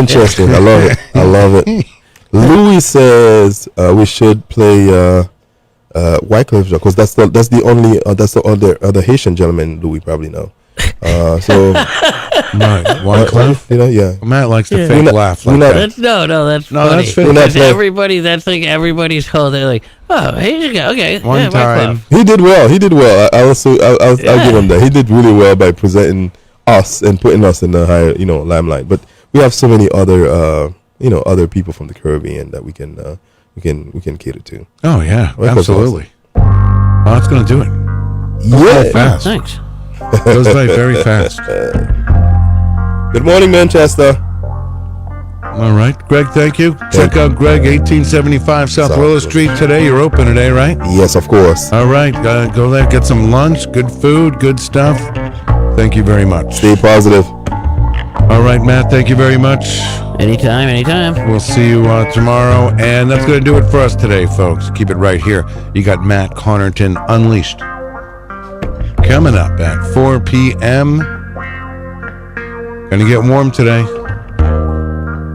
Interesting. I love it. I love it. Louis says we should play Wycliffe because that's the only other Haitian gentleman Louis probably know. So right, Wycliffe. Yeah. Matt likes to fake laugh. Like that. That's funny. That's everybody. That's like everybody's whole. They're like, oh, Haitian guy. Okay, one time he did well. I'll give him that. He did really well by presenting us and putting us in the higher limelight. But we have so many other other people from the Caribbean that we can cater to. Oh yeah, absolutely. Awesome. Well, that's gonna do it. Yeah, fast. Thanks. Goes by very fast. Good morning, Manchester. All right, Greg, thank you. Check out Greg, 1875 South Willow Street today. You're open today, right? Yes, of course. All right, go there, get some lunch, good food, good stuff. Thank you very much. Stay positive. All right, Matt, thank you very much. Anytime. We'll see you tomorrow, and that's going to do it for us today, folks. Keep it right here. You got Matt Connarton Unleashed coming up at 4 p.m. Gonna get warm today.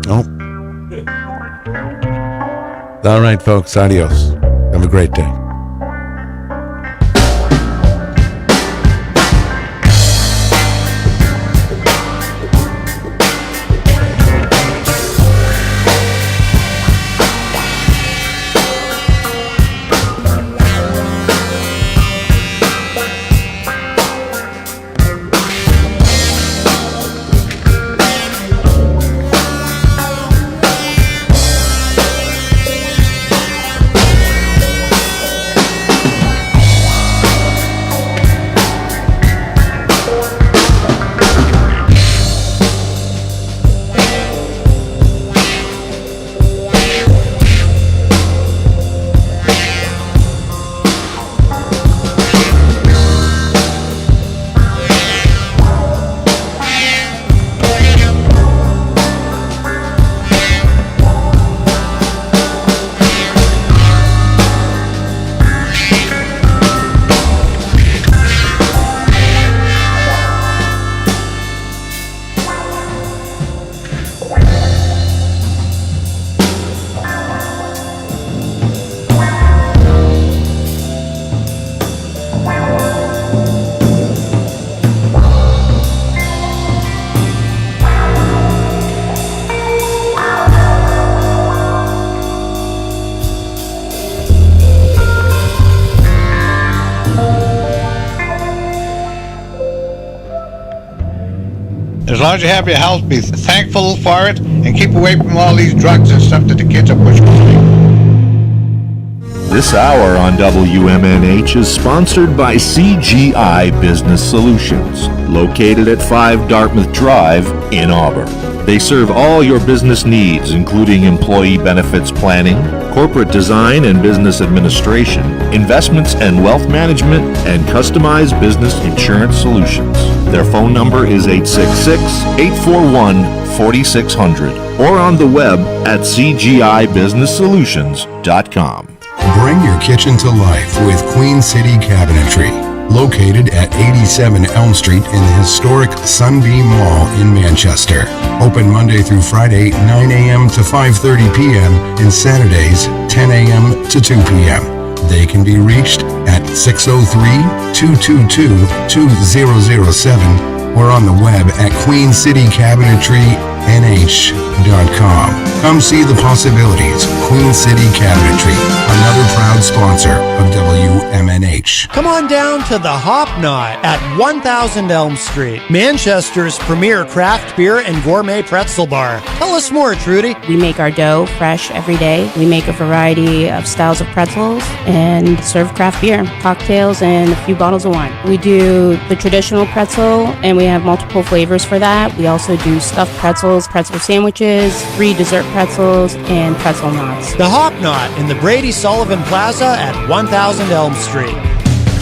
Oh. All right, folks. Adios. Have a great day. As long as you have your health, be thankful for it and keep away from all these drugs and stuff that the kids are pushing. This hour on WMNH is sponsored by CGI Business Solutions, located at 5 Dartmouth Drive in Auburn. They serve all your business needs, including employee benefits planning, corporate design and business administration, investments and wealth management, and customized business insurance solutions. Their phone number is 866-841-4600 or on the web at cgibusinesssolutions.com. Bring your kitchen to life with Queen City Cabinetry, located at 87 Elm Street in the historic Sunbeam Mall in Manchester. Open Monday through Friday, 9 a.m. to 5:30 p.m. and Saturdays, 10 a.m. to 2 p.m. They can be reached at 603-222-2007 or on the web at queencitycabinetrynh.com. Come see the possibilities. Queen City Cabinetry, another proud sponsor of WMNH. Come on down to the Hop Knot at 1000 Elm Street, Manchester's premier craft beer and gourmet pretzel bar. Tell us more, Trudy. We make our dough fresh every day. We make a variety of styles of pretzels and serve craft beer, cocktails, and a few bottles of wine. We do the traditional pretzel, and we have multiple flavors for that. We also do stuffed pretzels, pretzel sandwiches, free dessert pretzels, and pretzel knots. The Hop Knot in the Brady Sullivan Plaza at 1000 Elm Street.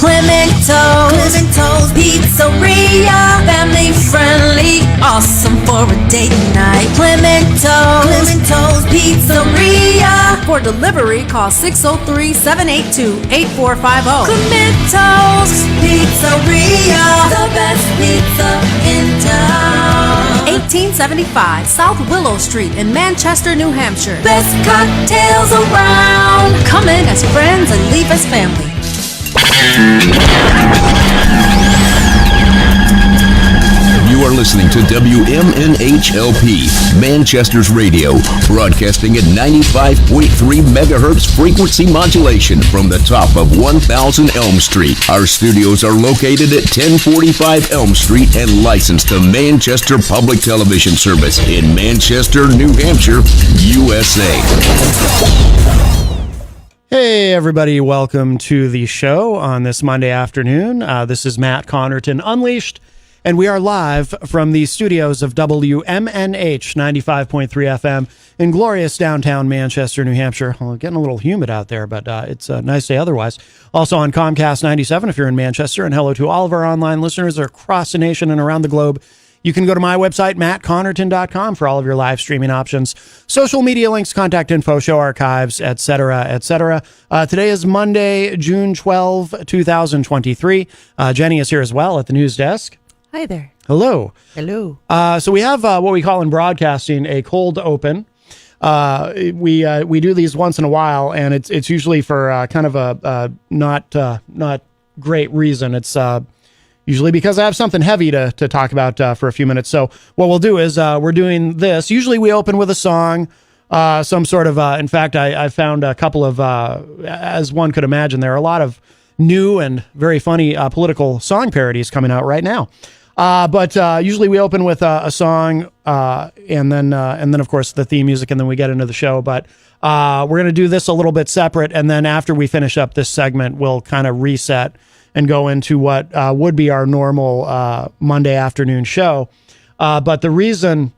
Clemento's Pizzeria, family friendly, awesome for a date night. Clemento's Pizzeria. For delivery, call 603-782-8450. Clemento's Pizzeria, the best pizza in town. 1975 South Willow Street in Manchester, New Hampshire. Best cocktails around. Come in as friends and leave as family. You are listening to WMNHLP, Manchester's radio, broadcasting at 95.3 megahertz frequency modulation from the top of 1000 Elm Street. Our studios are located at 1045 Elm Street and licensed to Manchester Public Television Service in Manchester, New Hampshire, USA. Hey, everybody. Welcome to the show on this Monday afternoon. This is Matt Connerton Unleashed, and we are live from the studios of WMNH 95.3 FM in glorious downtown Manchester, New Hampshire. Well, getting a little humid out there, but it's a nice day otherwise. Also on Comcast 97 if you're in Manchester, and hello to all of our online listeners across the nation and around the globe. You can go to my website, mattconnerton.com, for all of your live streaming options, social media links, contact info, show archives, etc., etc. Today is Monday, June 12, 2023. Jenny is here as well at the news desk. Hi there. Hello. Hello. So we have what we call in broadcasting a cold open. We do these once in a while, and it's usually for kind of a not great reason. It's usually because I have something heavy to talk about for a few minutes. So what we'll do is we're doing this. Usually we open with a song, some sort of, in fact, I found a couple of, as one could imagine, there are a lot of new and very funny political song parodies coming out right now. But usually we open with a song and then of course the theme music, and then we get into the show. But we're going to do this a little bit separate. And then after we finish up this segment, we'll kind of reset and go into what would be our normal Monday afternoon show. But the reason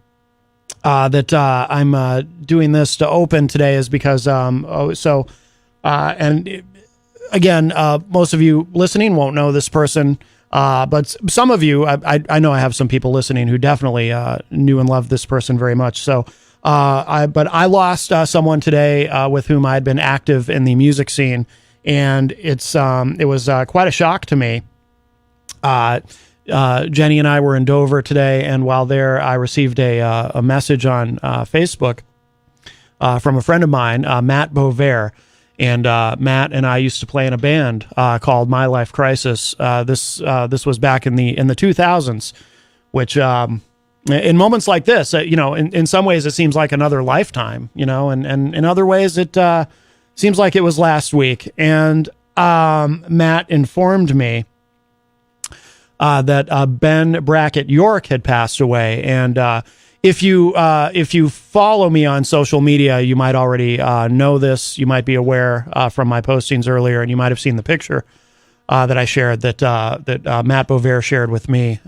that I'm doing this to open today is because, again, most of you listening won't know this person, but some of you, I know I have some people listening who definitely knew and loved this person very much. So, but I lost someone today with whom I had been active in the music scene. And it was quite a shock to me. Jenny and I were in Dover today, and while there, I received a message on Facebook from a friend of mine, Matt Bover. And Matt and I used to play in a band called My Life Crisis. This was back in the 2000s, which in moments like this, in some ways it seems like another lifetime, and in other ways it seems like it was last week. And Matt informed me that Ben Brackett York had passed away. And if you follow me on social media, you might already know this. You might be aware from my postings earlier, and you might have seen the picture that I shared that Matt Bover shared with me.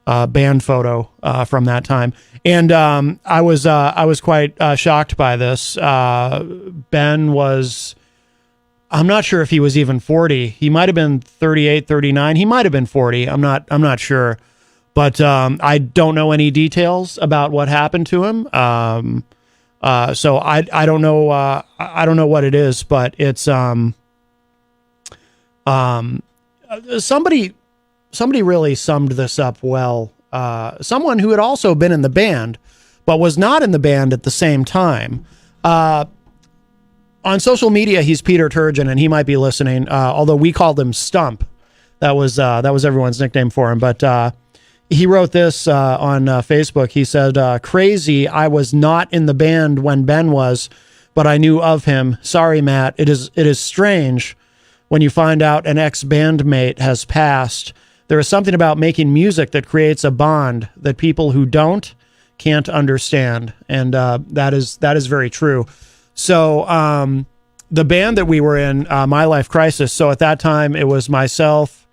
Band photo from that time, and I was quite shocked by this. Ben was, I'm not sure if he was even 40. He might have been 38, 39. He might have been 40. I'm not sure, but I don't know any details about what happened to him. So I don't know. I don't know what it is, but it's Somebody really summed this up well. Someone who had also been in the band, but was not in the band at the same time. On social media, he's Peter Turgeon, and he might be listening. Although we called him Stump, that was everyone's nickname for him. But he wrote this on Facebook. He said, "Crazy, I was not in the band when Ben was, but I knew of him. Sorry, Matt. It is strange when you find out an ex-bandmate has passed. There is something about making music that creates a bond that people who can't understand." And that is very true. So the band that we were in, My Life Crisis, so at that time it was myself,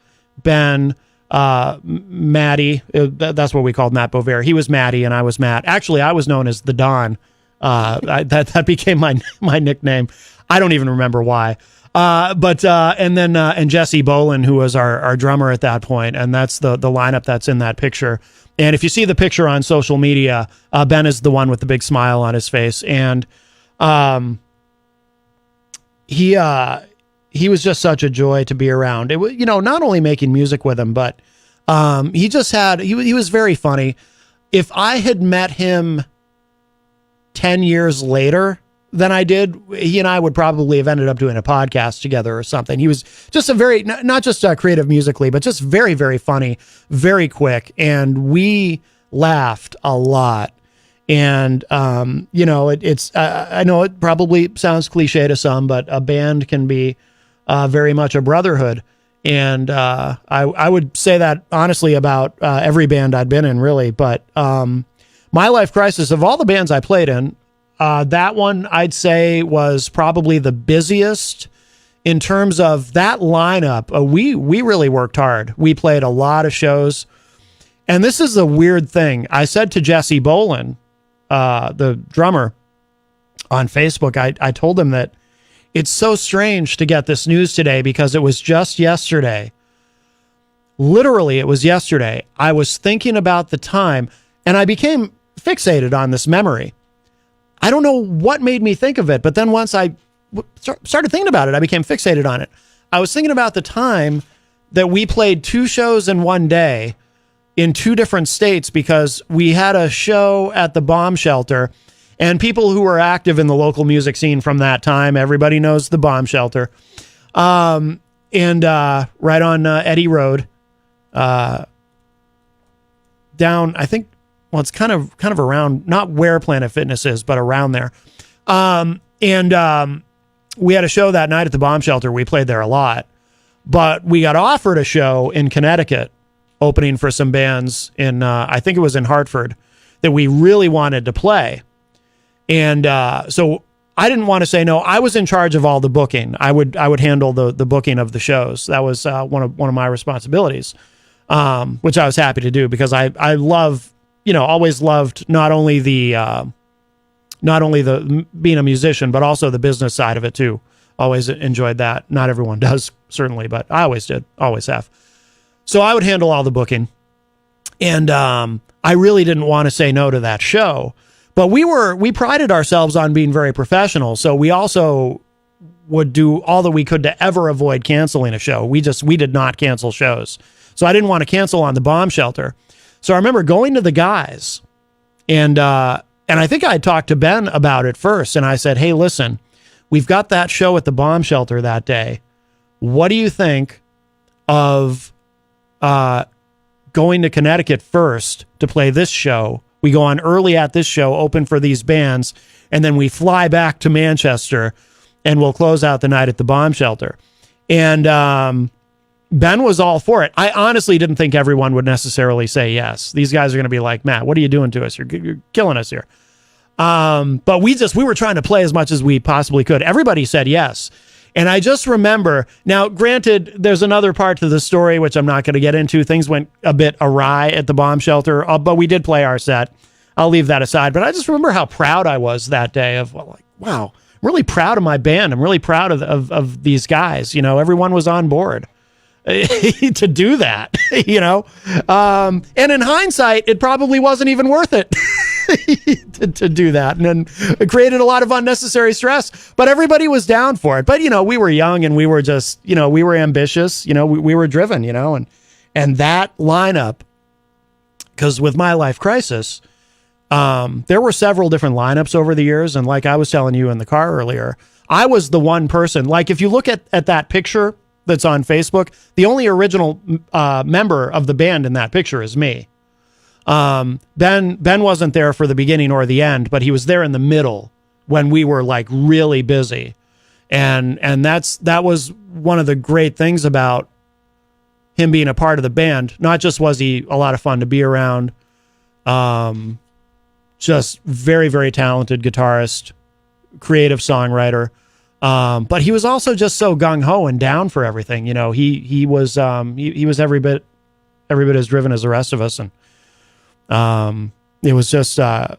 Ben, Matty. That's what we called Matt Bover. He was Matty and I was Matt. Actually, I was known as the Don. That became my nickname. I don't even remember why. And Jesse Bolin, who was our drummer at that point, and that's the lineup that's in that picture. And if you see the picture on social media, Ben is the one with the big smile on his face, and he was just such a joy to be around. It was, not only making music with him, but he was very funny. if I had met him 10 years later than I did, he and I would probably have ended up doing a podcast together or something. He was just a very, not just creative musically, but just very, very funny, very quick. And we laughed a lot. And, you know, it's, I know it probably sounds cliche to some, but a band can be very much a brotherhood. And I would say that honestly about every band I'd been in, really. But My Life Crisis, of all the bands I played in, that one I'd say was probably the busiest in terms of that lineup. We really worked hard. We played a lot of shows. And this is a weird thing. I said to Jesse Bolin, the drummer, on Facebook, I told him that it's so strange to get this news today because it was just yesterday. Literally, it was yesterday. I was thinking about the time and I became fixated on this memory. I don't know what made me think of it, but then once I started thinking about it, I became fixated on it. I was thinking about the time that we played 2 shows in one day in 2 different states because we had a show at the Bomb Shelter, and people who were active in the local music scene from that time, everybody knows the Bomb Shelter, and right on Eddy Road, down, I think, well, it's kind of around, not where Planet Fitness is, but around there. We had a show that night at the Bomb Shelter. We played there a lot, but we got offered a show in Connecticut, opening for some bands in, I think it was in Hartford, that we really wanted to play. And so I didn't want to say no. I was in charge of all the booking. I would handle the booking of the shows. That was one of my responsibilities, which I was happy to do because I love, you know, always loved not only the being a musician, but also the business side of it too. Always enjoyed that. Not everyone does, certainly, but I always did, always have. So I would handle all the booking. And I really didn't want to say no to that show. But we prided ourselves on being very professional. So we also would do all that we could to ever avoid canceling a show. We did not cancel shows. So I didn't want to cancel on the Bomb Shelter. So I remember going to the guys, and I think I talked to Ben about it first, and I said, hey, listen, we've got that show at the Bomb Shelter that day. What do you think of going to Connecticut first to play this show? We go on early at this show, open for these bands, and then we fly back to Manchester, and we'll close out the night at the Bomb Shelter. And Ben was all for it. I honestly didn't think everyone would necessarily say yes. These guys are going to be like, Matt, what are you doing to us? You're killing us here. But we were trying to play as much as we possibly could. Everybody said yes. And I just remember, now granted, there's another part to the story, which I'm not going to get into. Things went a bit awry at the Bomb Shelter, but we did play our set. I'll leave that aside. But I just remember how proud I was that day of, well, like, wow, I'm really proud of my band. I'm really proud of these guys. You know, everyone was on board to do that, you know. And in hindsight, it probably wasn't even worth it to do that. And then it created a lot of unnecessary stress, but everybody was down for it. But, you know, we were young and we were just, you know, we were ambitious, you know, we were driven, you know, and that lineup, because with My Life Crisis, there were several different lineups over the years. And like I was telling you in the car earlier, I was the one person, like if you look at that picture that's on Facebook, the only original member of the band in that picture is me. Ben wasn't there for the beginning or the end, but he was there in the middle when we were like really busy. And that was one of the great things about him being a part of the band. Not just was he a lot of fun to be around, just very, very talented guitarist, creative songwriter. But he was also just so gung ho and down for everything. You know, he was every bit as driven as the rest of us. And, it was just, but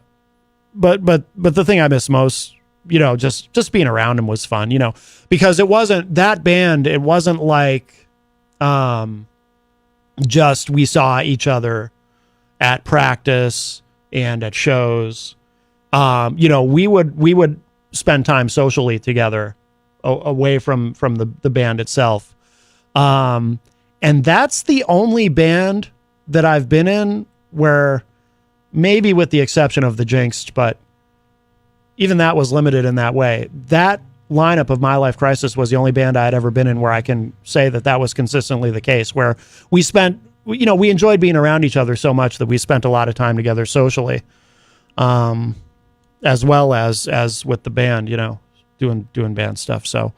the thing I miss most, you know, just being around him was fun, you know, because it wasn't that band. It wasn't like, just, we saw each other at practice and at shows. You know, we would spend time socially together away from the band itself. And that's the only band that I've been in where maybe with the exception of the Jinxed, but even that was limited in that way. That lineup of My Life Crisis was the only band I had ever been in where I can say that was consistently the case, where we enjoyed being around each other so much that we spent a lot of time together socially, as well as with the band, doing band stuff. So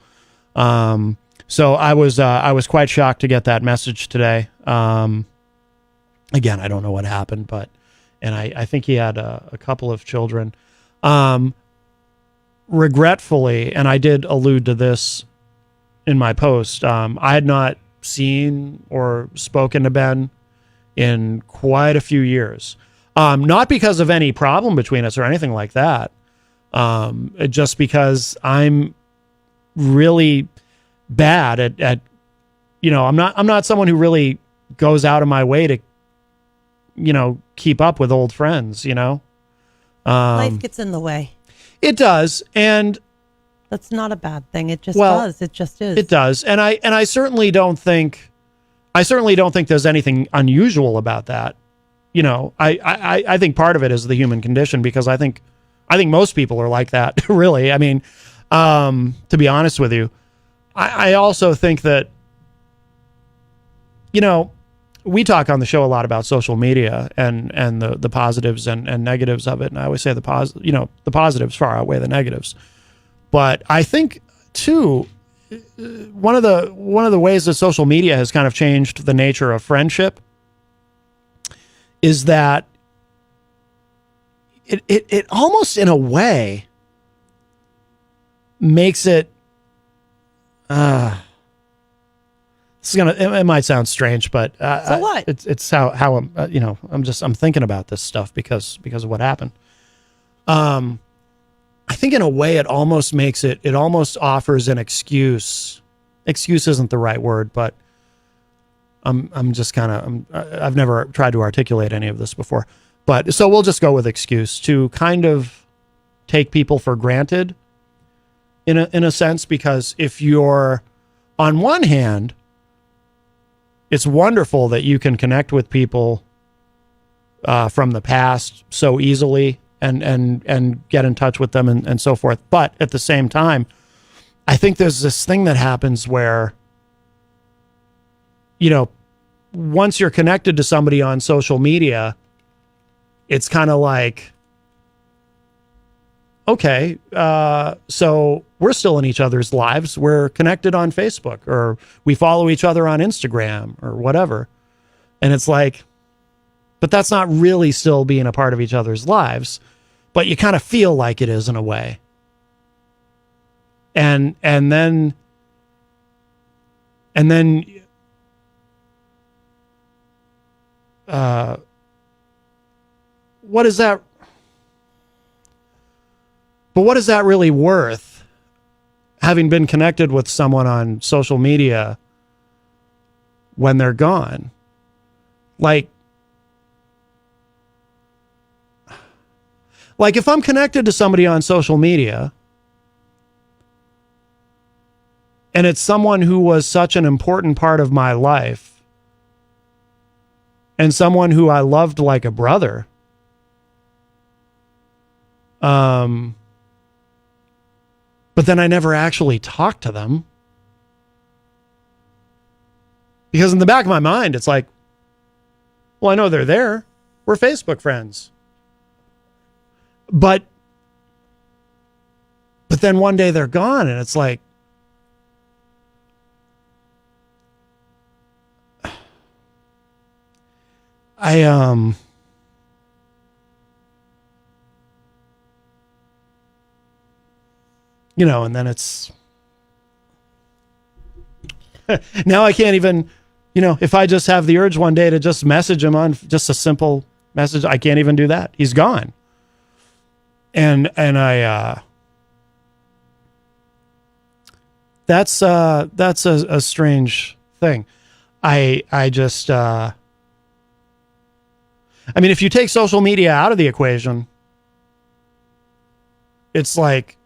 I was quite shocked to get that message today. Again, I don't know what happened, and I think he had a couple of children. Regretfully, and I did allude to this in my post, I had not seen or spoken to Ben in quite a few years. Not because of any problem between us or anything like that. Just because I'm really bad at I'm not someone who really goes out of my way to keep up with old friends. Life gets in the way. It does, and that's not a bad thing. It just does. It just is. It does, and I certainly don't think there's anything unusual about that. I think part of it is the human condition, because I think most people are like that. Really, I mean, to be honest with you, I also think that we talk on the show a lot about social media and the positives and negatives of it. And I always say the positives far outweigh the negatives. But I think too, one of the ways that social media has kind of changed the nature of friendship is that it almost in a way makes it, it might sound strange, but so what? It's how I'm I'm thinking about this stuff because of what happened. I think in a way it almost offers an excuse. Excuse isn't the right word, but I'm just kind of I've never tried to articulate any of this before, but so we'll just go with excuse to kind of take people for granted in a sense, because if you're on one hand, it's wonderful that you can connect with people from the past so easily and get in touch with them and so forth. But at the same time, I think there's this thing that happens where, once you're connected to somebody on social media, it's kind of like, okay, so we're still in each other's lives. We're connected on Facebook, or we follow each other on Instagram or whatever. And it's like, but that's not really still being a part of each other's lives, but you kind of feel like it is in a way. And then what is that? But what is that really worth, having been connected with someone on social media when they're gone? Like if I'm connected to somebody on social media and it's someone who was such an important part of my life and someone who I loved like a brother, but then I never actually talked to them. Because in the back of my mind, it's like, well, I know they're there. We're Facebook friends. But then one day they're gone, and it's like, and then it's now I can't even, if I just have the urge one day to just message him on just a simple message, I can't even do that. He's gone. And I, that's a strange thing. I just, I mean, if you take social media out of the equation, it's like,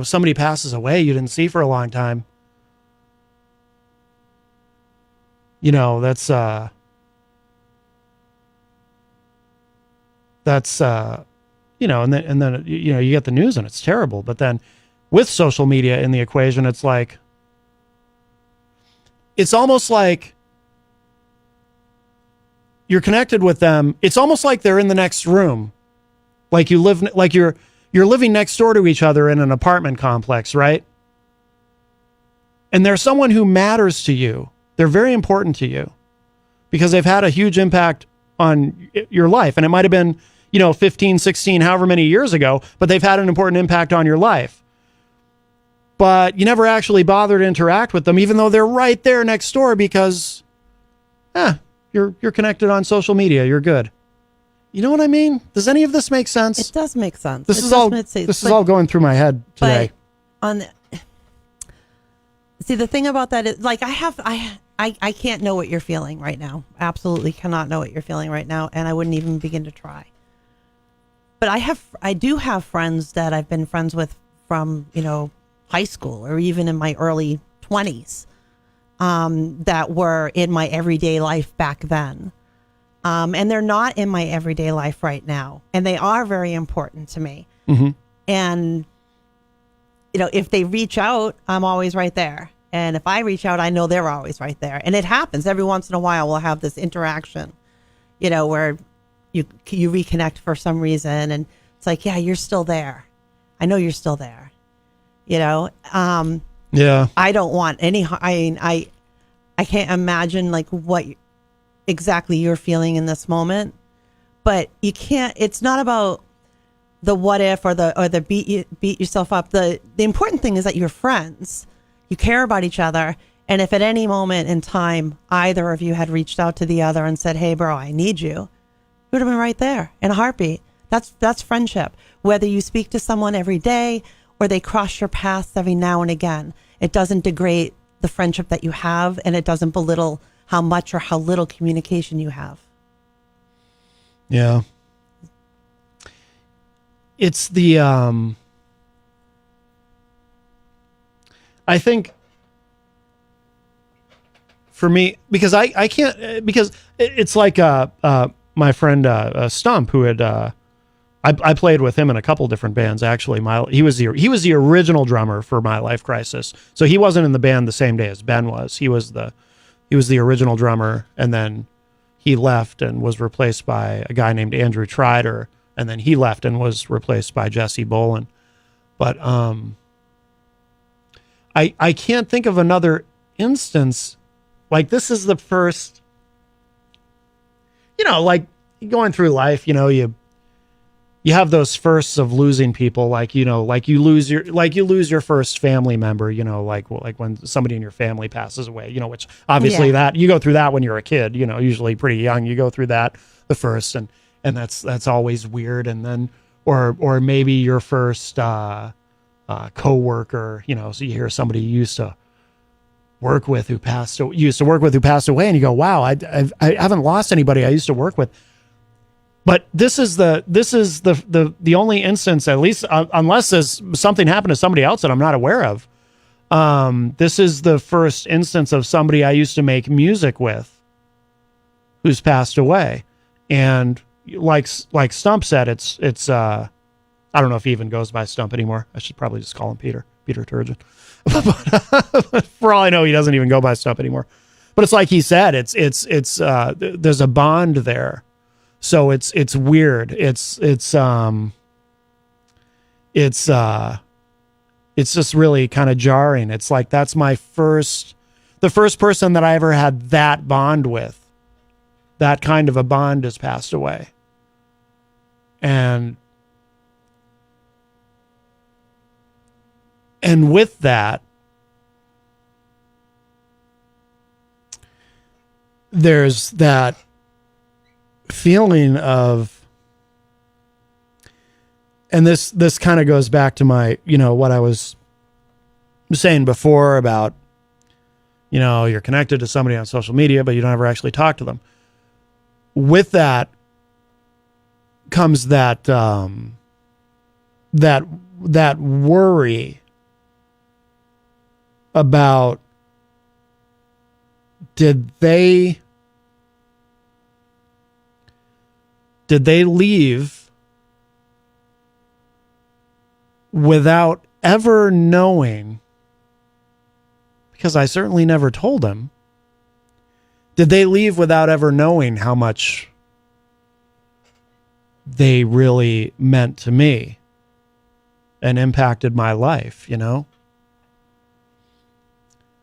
somebody passes away you didn't see for a long time. That's That's and then you get the news and it's terrible. But then with social media in the equation, it's almost like you're connected with them. It's almost like they're in the next room. Like you're living next door to each other in an apartment complex, right? And they're someone who matters to you. They're very important to you because they've had a huge impact on your life. And it might have been, 15, 16, however many years ago, but they've had an important impact on your life. But you never actually bother to interact with them, even though they're right there next door because, you're connected on social media. You're good. You know what I mean? Does any of this make sense? It does make sense. This is all going through my head today. See, the thing about that is, like, I can't know what you're feeling right now. Absolutely cannot know what you're feeling right now, and I wouldn't even begin to try. But I do have friends that I've been friends with from, high school or even in my early 20s that were in my everyday life back then. And they're not in my everyday life right now. And they are very important to me. Mm-hmm. And, if they reach out, I'm always right there. And if I reach out, I know they're always right there. And it happens every once in a while. We'll have this interaction, where you reconnect for some reason. And it's like, yeah, you're still there. I know you're still there. Yeah. I don't want any, I can't imagine like what exactly you're feeling in this moment, but you can't, it's not about the what if or the beat yourself up. The important thing is that you're friends. You care about each other. And if at any moment in time, either of you had reached out to the other and said, hey bro, I need you, you would have been right there in a heartbeat. That's friendship. Whether you speak to someone every day or they cross your paths every now and again, it doesn't degrade the friendship that you have, and it doesn't belittle how much or how little communication you have. Yeah. It's the, I think for me, because I can't, because it's like, my friend, Stump, who had, I played with him in a couple different bands, actually. He was the original drummer for My Life Crisis. So he wasn't in the band the same day as Ben was. He was the original drummer, and then he left and was replaced by a guy named Andrew Trider, and then he left and was replaced by Jesse Bolin. But I can't think of another instance. Like, this is the first, like going through life, you have those firsts of losing people, like you lose your first family member, like when somebody in your family passes away, which obviously that you go through that when you're a kid, usually pretty young, you go through that the first, and that's always weird. And then or maybe your first coworker, so you hear somebody you used to work with who passed away, and you go, wow, I haven't lost anybody I used to work with. But this is the only instance, at least unless there's something happened to somebody else that I'm not aware of. This is the first instance of somebody I used to make music with who's passed away. And like Stump said, it's I don't know if he even goes by Stump anymore. I should probably just call him Peter Turgeon. But for all I know, he doesn't even go by Stump anymore. But it's like he said, it's there's a bond there. So it's weird. It's just really kind of jarring. It's like, that's the first person that I ever had that bond with. That kind of a bond has passed away. And with that, there's that feeling of, and this kind of goes back to my, what I was saying before about, you're connected to somebody on social media, but you don't ever actually talk to them. With that comes that that worry about, did they did they leave without ever knowing, because I certainly never told them, did they leave without ever knowing how much they really meant to me and impacted my life, you know?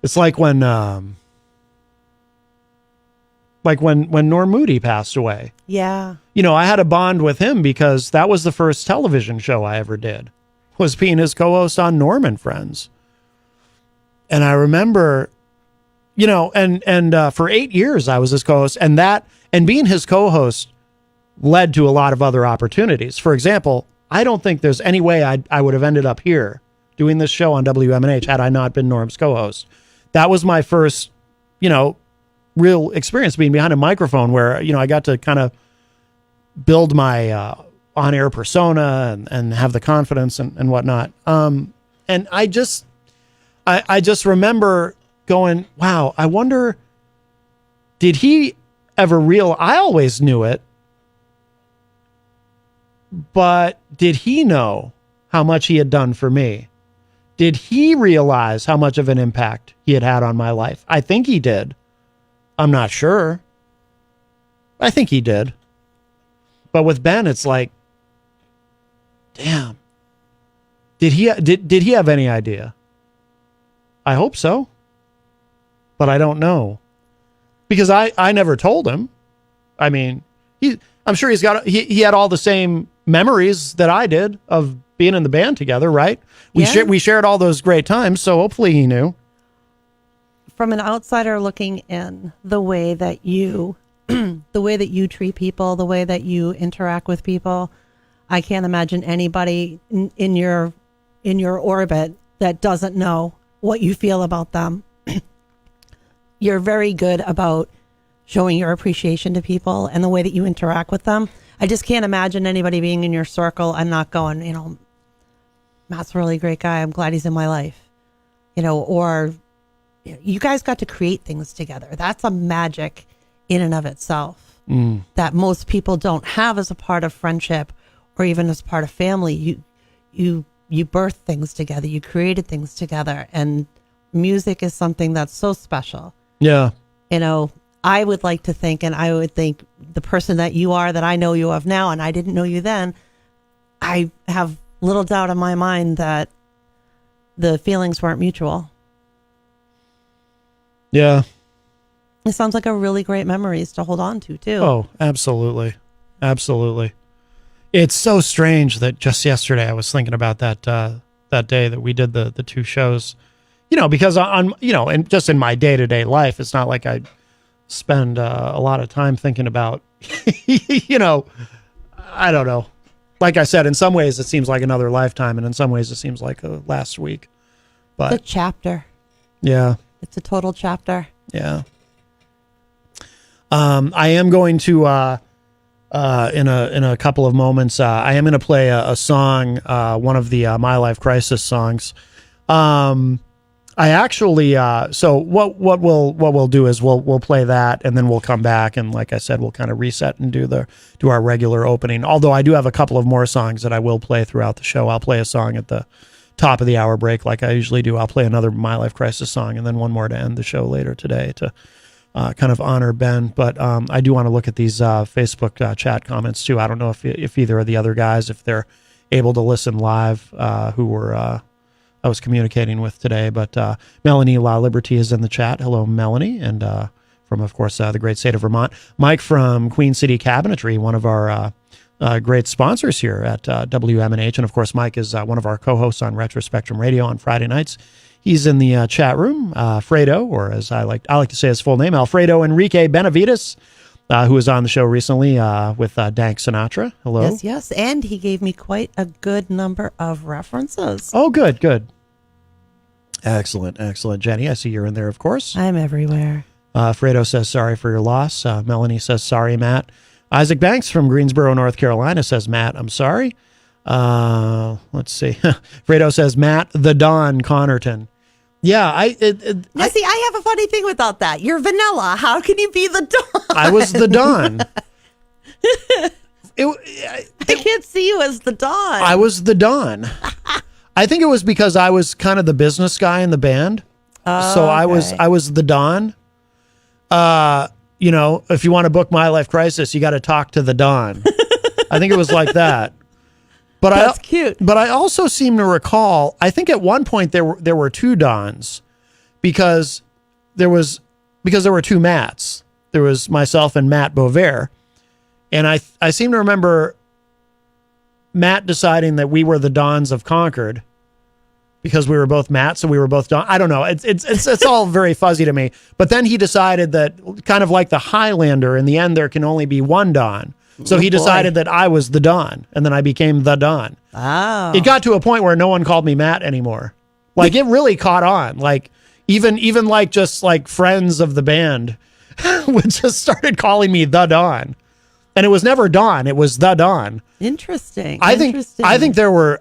It's like when Norm Moody passed away. Yeah. You know, I had a bond with him because that was the first television show I ever did, was being his co-host on Norm and Friends. And I remember, you know, and for 8 years I was his co-host, and being his co-host led to a lot of other opportunities. For example, I don't think there's any way I would have ended up here doing this show on WMNH had I not been Norm's co-host. That was my first, you know, real experience being behind a microphone where, you know, I got to kind of build my on-air persona and have the confidence and whatnot. And I just remember going, wow, I wonder, did he ever I always knew it, but did he know how much he had done for me? Did he realize how much of an impact he had on my life? I think he did. I'm not sure. I think he did. But with Ben, it's like, damn. Did he have any idea? I hope so. But I don't know. Because I never told him. I mean, I'm sure he had all the same memories that I did of being in the band together, right? We shared all those great times, so hopefully he knew. From an outsider looking in, the way that you treat people, the way that you interact with people, I can't imagine anybody in your orbit that doesn't know what you feel about them. You're very good about showing your appreciation to people and the way that you interact with them. I just can't imagine anybody being in your circle and not going, you know, Matt's a really great guy. I'm glad he's in my life. You know, or you guys got to create things together. That's a magic in and of itself that most people don't have as a part of friendship or even as part of family. You birthed things together. You created things together. And music is something that's so special. Yeah. You know, I would like to think, and I would think the person that you are, that I know you of now, and I didn't know you then, I have little doubt in my mind that the feelings weren't mutual. Yeah. It sounds like a really great memories to hold on to, too. Oh, absolutely. Absolutely. It's so strange that just yesterday I was thinking about that day that we did the two shows, you know, because on you know, and just in my day-to-day life, it's not like I spend a lot of time thinking about, you know, I don't know. Like I said, in some ways it seems like another lifetime, and in some ways it seems like last week. But it's a chapter. Yeah. It's a total chapter. Yeah. I am going to in a couple of moments. I am going to play a song, one of the My Life Crisis songs. I actually so what we'll do is we'll play that, and then we'll come back, and like I said, we'll kind of reset and do our regular opening. Although I do have a couple of more songs that I will play throughout the show. I'll play a song at the top of the hour break like I usually do. I'll play another My Life Crisis song, and then one more to end the show later today to kind of honor Ben. But I do want to look at these Facebook chat comments too. I don't know if either of the other guys, if they're able to listen live, who were I was communicating with today. But Melanie La Liberty is in the chat. Hello, Melanie. And from, of course, the great state of Vermont. Mike from Queen City Cabinetry, one of our great sponsors here at WMNH. And, of course, Mike is one of our co-hosts on Retro Spectrum Radio on Friday nights. He's in the chat room. Fredo, or as I like to say his full name, Alfredo Enrique Benavides, who was on the show recently with Dank Sinatra. Hello. Yes. And he gave me quite a good number of references. Oh, good. Excellent. Jenny, I see you're in there, of course. I'm everywhere. Fredo says sorry for your loss. Melanie says sorry, Matt. Isaac Banks from Greensboro, North Carolina says, Matt, I'm sorry. Let's see. Fredo says, Matt the Don Connerton. Yeah, I have a funny thing about that. You're vanilla. How can you be the Don? I was the Don. I can't see you as the Don. I was the Don. I think it was because I was kind of the business guy in the band. So I was the Don. You know, if you want to book My Life Crisis, you got to talk to the Don. I think it was like that. But that's cute. But I also seem to recall, I think at one point there were two Dons because there were two Matts. There was myself and Matt Bovair. And I seem to remember Matt deciding that we were the Dons of Concord because we were both Matt, so we were both Don. I don't know. It's all very fuzzy to me. But then he decided that, kind of like the Highlander, in the end there can only be one Don. So he decided that I was the Don, and then I became the Don. Oh. It got to a point where no one called me Matt anymore. Like, it really caught on. Like, even like just like friends of the band would just started calling me the Don. And it was never Don, it was the Don. Interesting. I think there were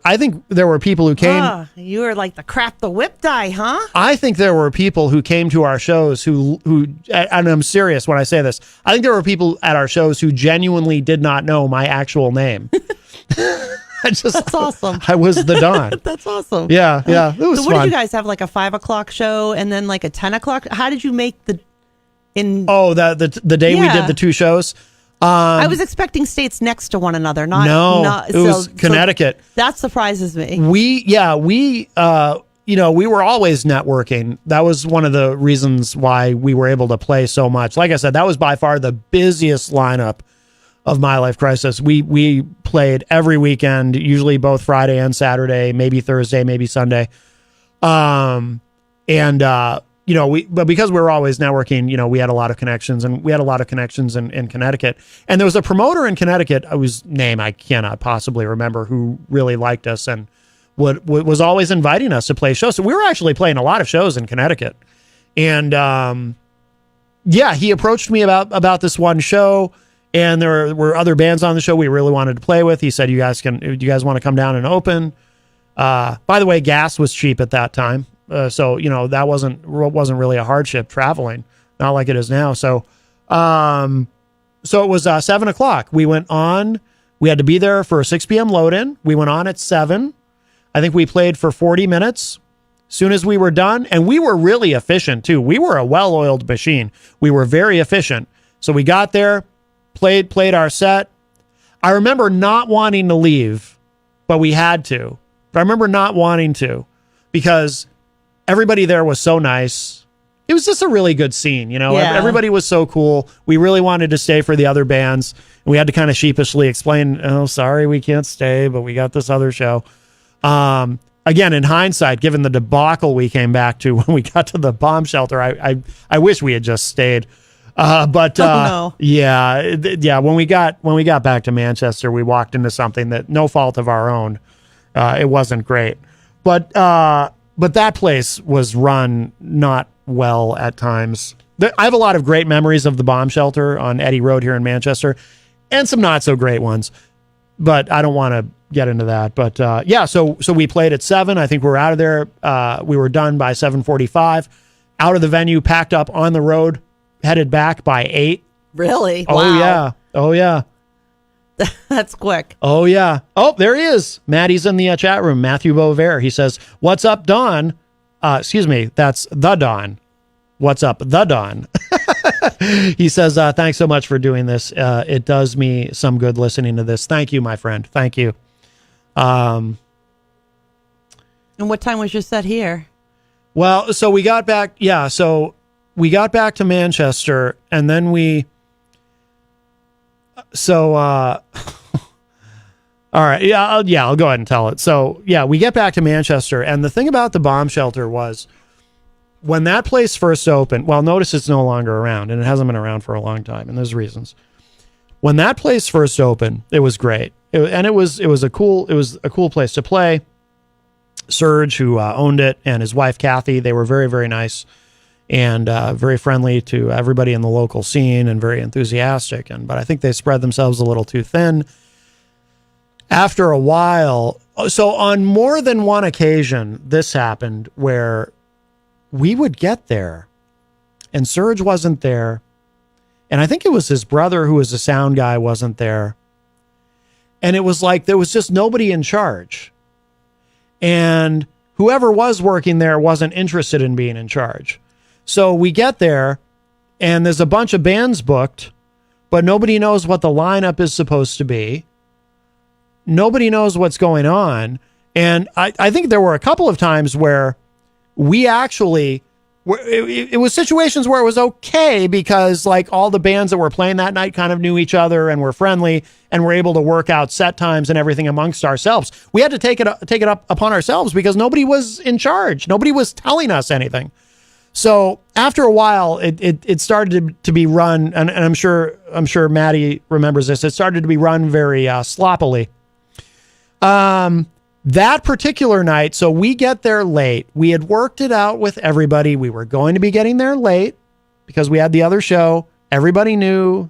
people who came. You were like the crap the whip die, huh? I think there were people who came to our shows who and I'm serious when I say this. I think there were people at our shows who genuinely did not know my actual name. That's awesome. I was the Don. That's awesome. Yeah. It was so what fun. did you guys have, like a 5 o'clock show and then like a 10 o'clock? How did you make the the day we did the two shows? I was expecting states next to one another. It was Connecticut. That surprises me. We were always networking. That was one of the reasons why we were able to play so much. Like I said, that was by far the busiest lineup of My Life Crisis. We played every weekend, usually both Friday and Saturday, maybe Thursday, maybe Sunday. But because we were always networking, we had a lot of connections, and we had a lot of connections in Connecticut. And there was a promoter in Connecticut, whose name I cannot possibly remember, who really liked us and was always inviting us to play shows. So we were actually playing a lot of shows in Connecticut. And he approached me about this one show, and there were other bands on the show we really wanted to play with. He said, "Do you guys want to come down and open?" By the way, gas was cheap at that time. So that wasn't really a hardship traveling, not like it is now. So it was 7 o'clock. We went on. We had to be there for a 6 p.m. load-in. We went on at 7. I think we played for 40 minutes. Soon as we were done, and we were really efficient too. We were a well-oiled machine. We were very efficient. So we got there, played our set. I remember not wanting to leave, but we had to. But I remember not wanting to because everybody there was so nice. It was just a really good scene, Everybody was so cool. We really wanted to stay for the other bands. And we had to kind of sheepishly explain, "Oh, sorry, we can't stay, but we got this other show." Again, in hindsight, given the debacle we came back to when we got to the bomb shelter, I wish we had just stayed. When we got back to Manchester, we walked into something that no fault of our own. It wasn't great, but that place was run not well at times. I have a lot of great memories of the bomb shelter on Eddy Road here in Manchester, and some not so great ones, but I don't want to get into that. But so we played at 7. I think we were out of there. We were done by 7:45, out of the venue, packed up on the road, headed back by 8. Really? Oh, wow. Oh, yeah. That's quick. Oh, yeah. Oh, there he is. Maddie's in the chat room. Matthew Bovair. He says, "What's up, Don?" Excuse me. That's the Don. What's up, the Don? He says, "Thanks so much for doing this. It does me some good listening to this. Thank you, my friend. Thank you." And what time was your set here? Well, so we got back. Yeah. So we got back to Manchester, and then all right. Yeah, I'll go ahead and tell it. So, we get back to Manchester, and the thing about the bomb shelter was when that place first opened, well, notice it's no longer around, and it hasn't been around for a long time, and there's reasons. When that place first opened, it was great. It was a cool place to play. Serge, who owned it, and his wife Kathy, they were very, very nice and very friendly to everybody in the local scene and very enthusiastic. But I think they spread themselves a little too thin. After a while, so on more than one occasion, this happened where we would get there and Serge wasn't there. And I think it was his brother, who was a sound guy, wasn't there. And it was like there was just nobody in charge. And whoever was working there wasn't interested in being in charge. So we get there, and there's a bunch of bands booked, but nobody knows what the lineup is supposed to be. Nobody knows what's going on. And I think there were a couple of times where we actually, it was situations where it was okay because like all the bands that were playing that night kind of knew each other and were friendly and were able to work out set times and everything amongst ourselves. We had to take it up upon ourselves because nobody was in charge. Nobody was telling us anything. So after a while, it started to be run, and I'm sure Maddie remembers this. It started to be run very sloppily. That particular night, so we get there late. We had worked it out with everybody. We were going to be getting there late because we had the other show. Everybody knew.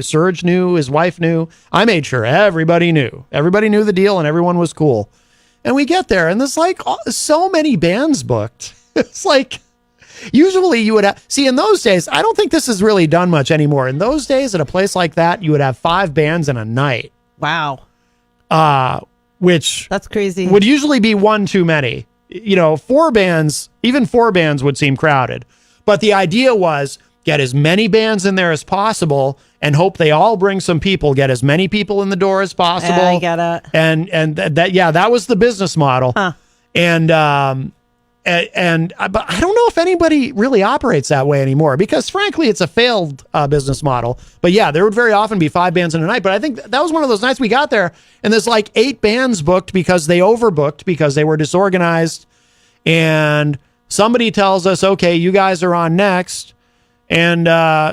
Serge knew. His wife knew. I made sure everybody knew. Everybody knew the deal, and everyone was cool. And we get there, and there's like so many bands booked. It's like usually you would have. See, in those days, I don't think this is really done much anymore. In those days, at a place like that, you would have 5 bands in a night. Wow. Which that's crazy. Would usually be one too many. 4 bands, even 4 bands would seem crowded. But the idea was get as many bands in there as possible and hope they all bring some people, get as many people in the door as possible. I get it. And that was the business model. Huh. But I don't know if anybody really operates that way anymore because frankly, it's a failed business model. But yeah, there would very often be 5 bands in a night. But I think that was one of those nights we got there and there's like 8 bands booked because they overbooked because they were disorganized. And somebody tells us, okay, you guys are on next. And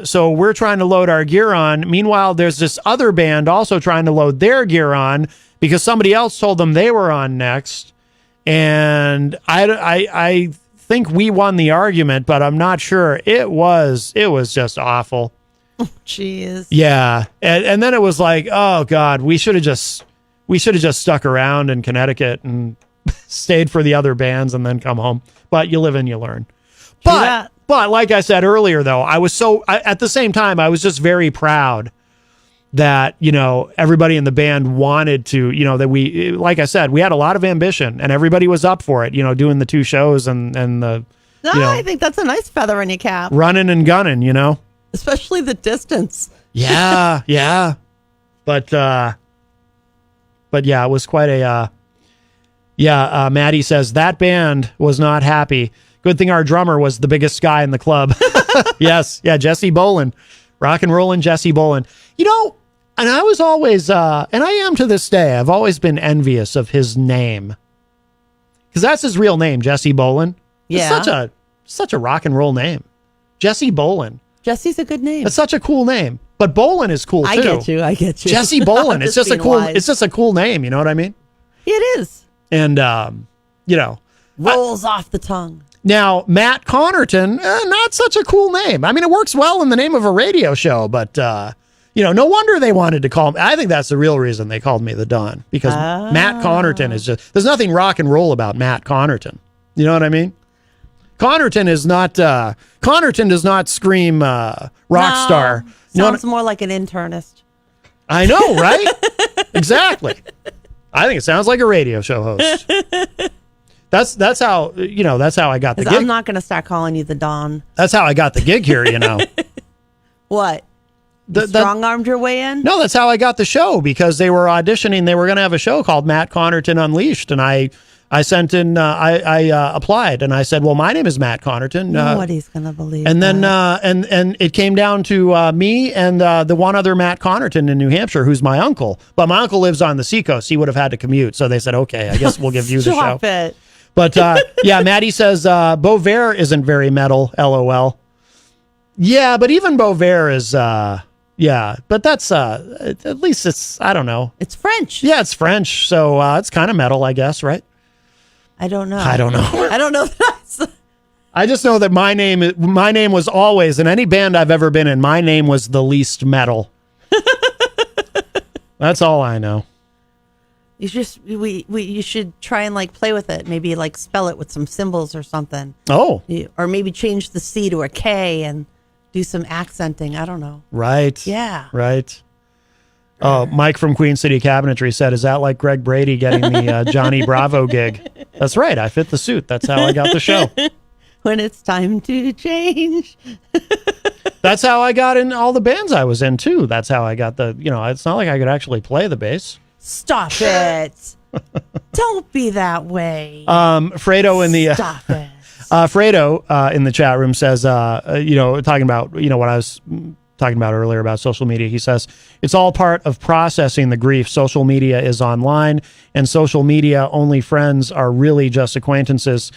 so we're trying to load our gear on. Meanwhile, there's this other band also trying to load their gear on because somebody else told them they were on next. And I think we won the argument, but I'm not sure. It was just awful. Jeez. Yeah. And then it was like, oh God, we should have just stuck around in Connecticut and stayed for the other bands and then come home. But you live and you learn. But like I said earlier, though, at the same time, I was just very proud that, everybody in the band wanted to, that we, like I said, we had a lot of ambition and everybody was up for it, doing the 2 shows and the, I think that's a nice feather in your cap. Running and gunning, Especially the distance. Yeah. Yeah. But yeah, it was quite Maddie says that band was not happy. Good thing our drummer was the biggest guy in the club. Yes. Yeah. Jesse Bolin, rock and rollin' Jesse Bolin, and I was always, and I am to this day, I've always been envious of his name. Because that's his real name, Jesse Bolin. Yeah. It's such a rock and roll name. Jesse Bolin. Jesse's a good name. It's such a cool name. But Bolin is cool too. I get you. Jesse Bolin. It's just a cool name, you know what I mean? It is. And rolls off the tongue. Now, Matt Connerton, not such a cool name. I mean, it works well in the name of a radio show, but no wonder they wanted to call me. I think that's the real reason they called me the Don, because Matt Connerton is there's nothing rock and roll about Matt Connerton. You know what I mean? Connerton does not scream rock star. Sounds more like an internist. I know, right? Exactly. I think it sounds like a radio show host. That's how I got the gig. I'm not going to start calling you the Don. That's how I got the gig here, What? Strong-armed your way in? No, that's how I got the show, because they were auditioning. They were going to have a show called Matt Connerton Unleashed, and I sent in, I applied, and I said, well, my name is Matt Connerton. Nobody's going to believe and that. Then, and it came down to me and the one other Matt Connerton in New Hampshire, who's my uncle. But my uncle lives on the seacoast. He would have had to commute. So they said, okay, I guess we'll give you the show. Stop it. But yeah, Maddie says Beauvais isn't very metal, LOL. Yeah, but even Beauvais is, yeah, but that's, at least it's, I don't know. It's French. Yeah, it's French. So it's kind of metal, I guess, right? I don't know. I don't know. I don't know. I just know that my name was always, in any band I've ever been in, my name was the least metal. That's all I know. You you should try and like play with it. Maybe like spell it with some symbols or something. Oh. Or maybe change the C to a K and do some accenting. I don't know. Right. Yeah. Right. Oh, Mike from Queen City Cabinetry said, "Is that like Greg Brady getting the Johnny Bravo gig?" That's right. I fit the suit. That's how I got the show. When it's time to change. That's how I got in all the bands I was in too. That's how I got the, it's not like I could actually play the bass. Stop it. Don't be that way. Fredo in the Stop it. Fredo in the chat room says, talking about, what I was talking about earlier about social media. He says, it's all part of processing the grief. Social media is online, and social media only friends are really just acquaintances.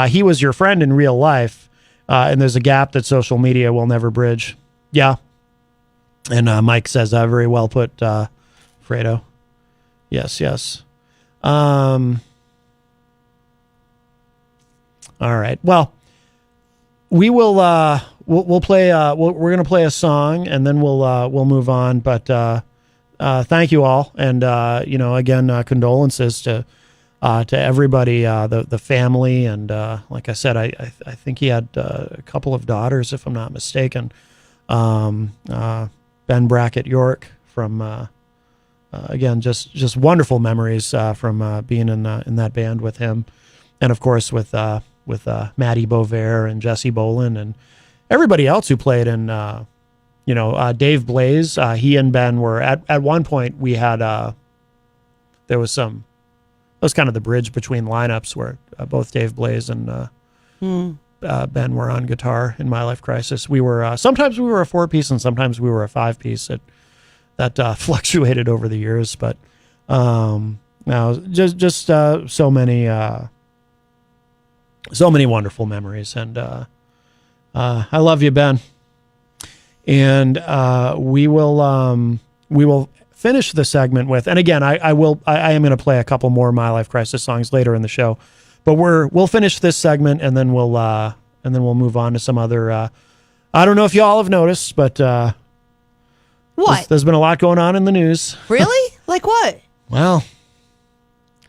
He was your friend in real life, and there's a gap that social media will never bridge. Yeah. And Mike says, very well put, Fredo. Yes. All right. Well, we will. We'll play. We're going to play a song, and then we'll move on. But thank you all, and again, condolences to everybody, the family, and like I said, I think he had a couple of daughters, if I'm not mistaken. Ben Brackett York from again, just wonderful memories from being in that band with him, and of course with Matty Bovair and Jesse Bolin and everybody else who played in Dave Blaze. He and Ben were at one point. We had there was some. That was kind of the bridge between lineups where both Dave Blaze and Ben were on guitar in My Life Crisis. We were sometimes we were a 4-piece and sometimes we were a 5-piece. That fluctuated over the years, but now just so many wonderful memories, and I love you, Ben. And we will finish the segment with, and again, I am going to play a couple more My Life Crisis songs later in the show, but we'll finish this segment and then we'll move on to some other. I don't know if y'all have noticed, but what? There's been a lot going on in the news. Really? Like what? Well,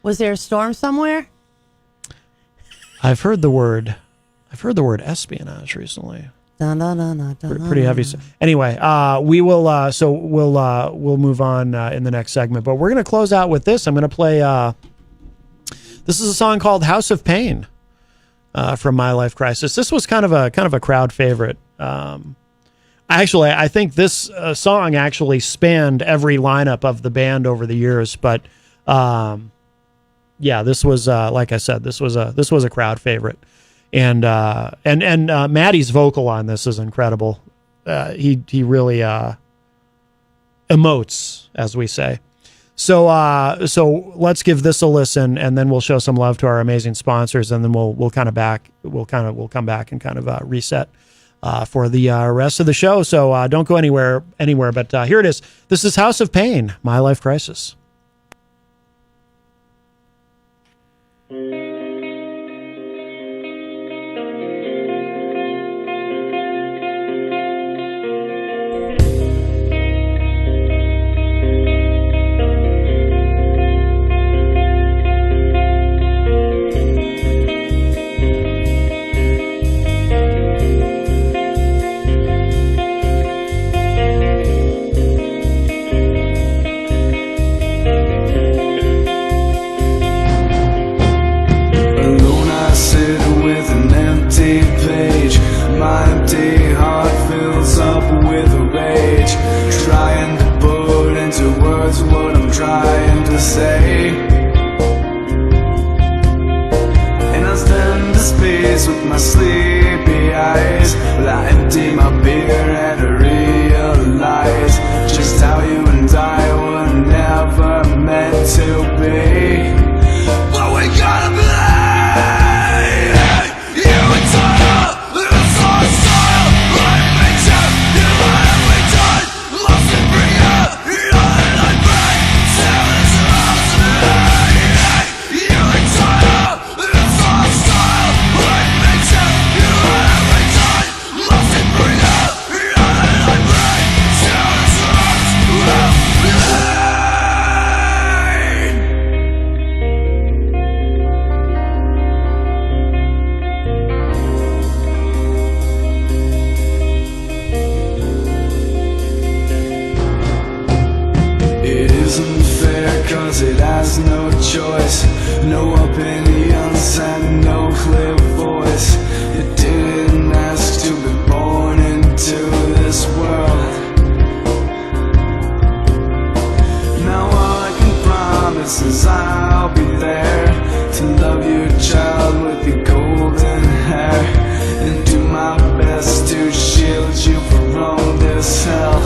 was there a storm somewhere? I've heard the word espionage recently. Pretty heavy. Anyway, we'll move on in the next segment, but we're going to close out with this. I'm going to play, this is a song called House of Pain, from My Life Crisis. This was kind of a crowd favorite. Actually, I think this song actually spanned every lineup of the band over the years, but, this was, like I said, this was a crowd favorite. And Maddie's vocal on this is incredible. He really emotes, as we say. So let's give this a listen, and then we'll show some love to our amazing sponsors, and then we'll come back and kind of reset for the rest of the show. So don't go anywhere. But here it is. This is House of Pain, My Life Crisis. Bring up opinions and no clear voice. You didn't ask to be born into this world. Now all I can promise is I'll be there to love your child with your golden hair, and do my best to shield you from all this hell.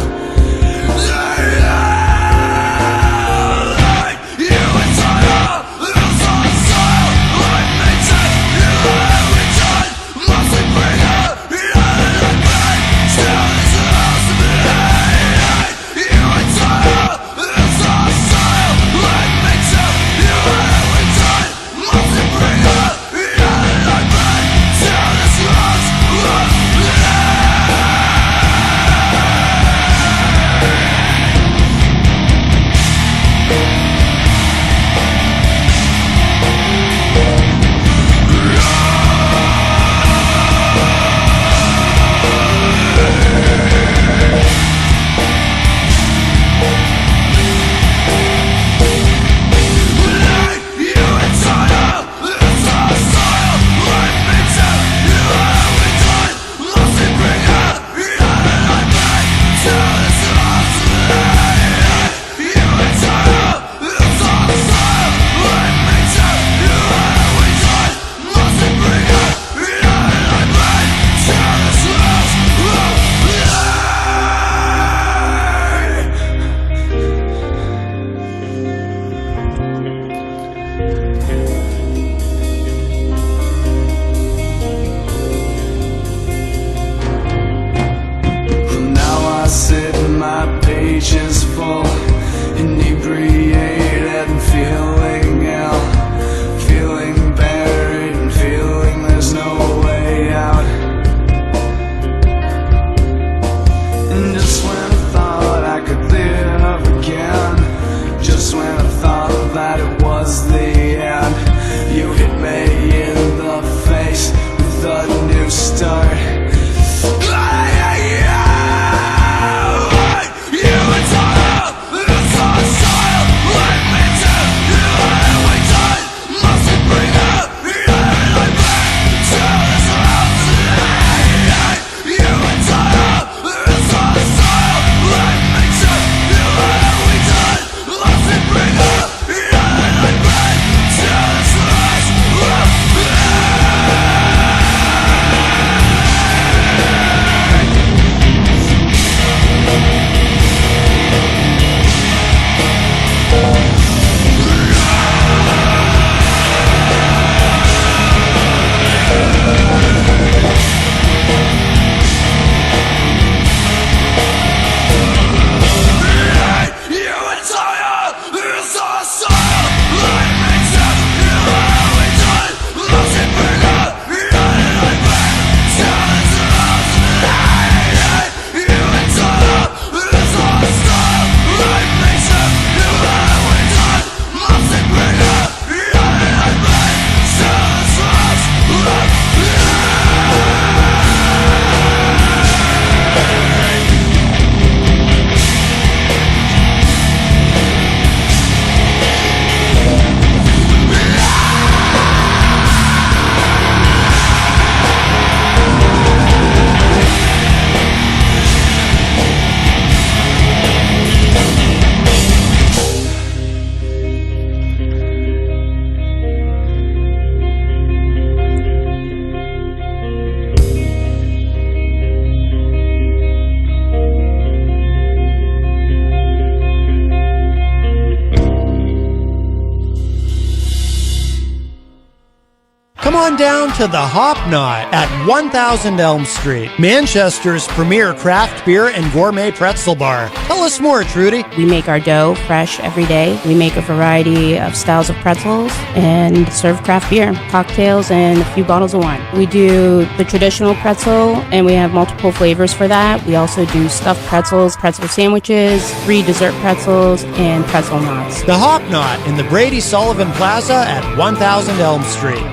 Come on down to the Hop Knot at 1000 Elm Street, Manchester's premier craft beer and gourmet pretzel bar. Tell us more, Trudy. We make our dough fresh every day. We make a variety of styles of pretzels and serve craft beer, cocktails, and a few bottles of wine. We do the traditional pretzel, and we have multiple flavors for that. We also do stuffed pretzels, pretzel sandwiches, free dessert pretzels, and pretzel knots. The Hop Knot in the Brady Sullivan Plaza at 1000 Elm Street.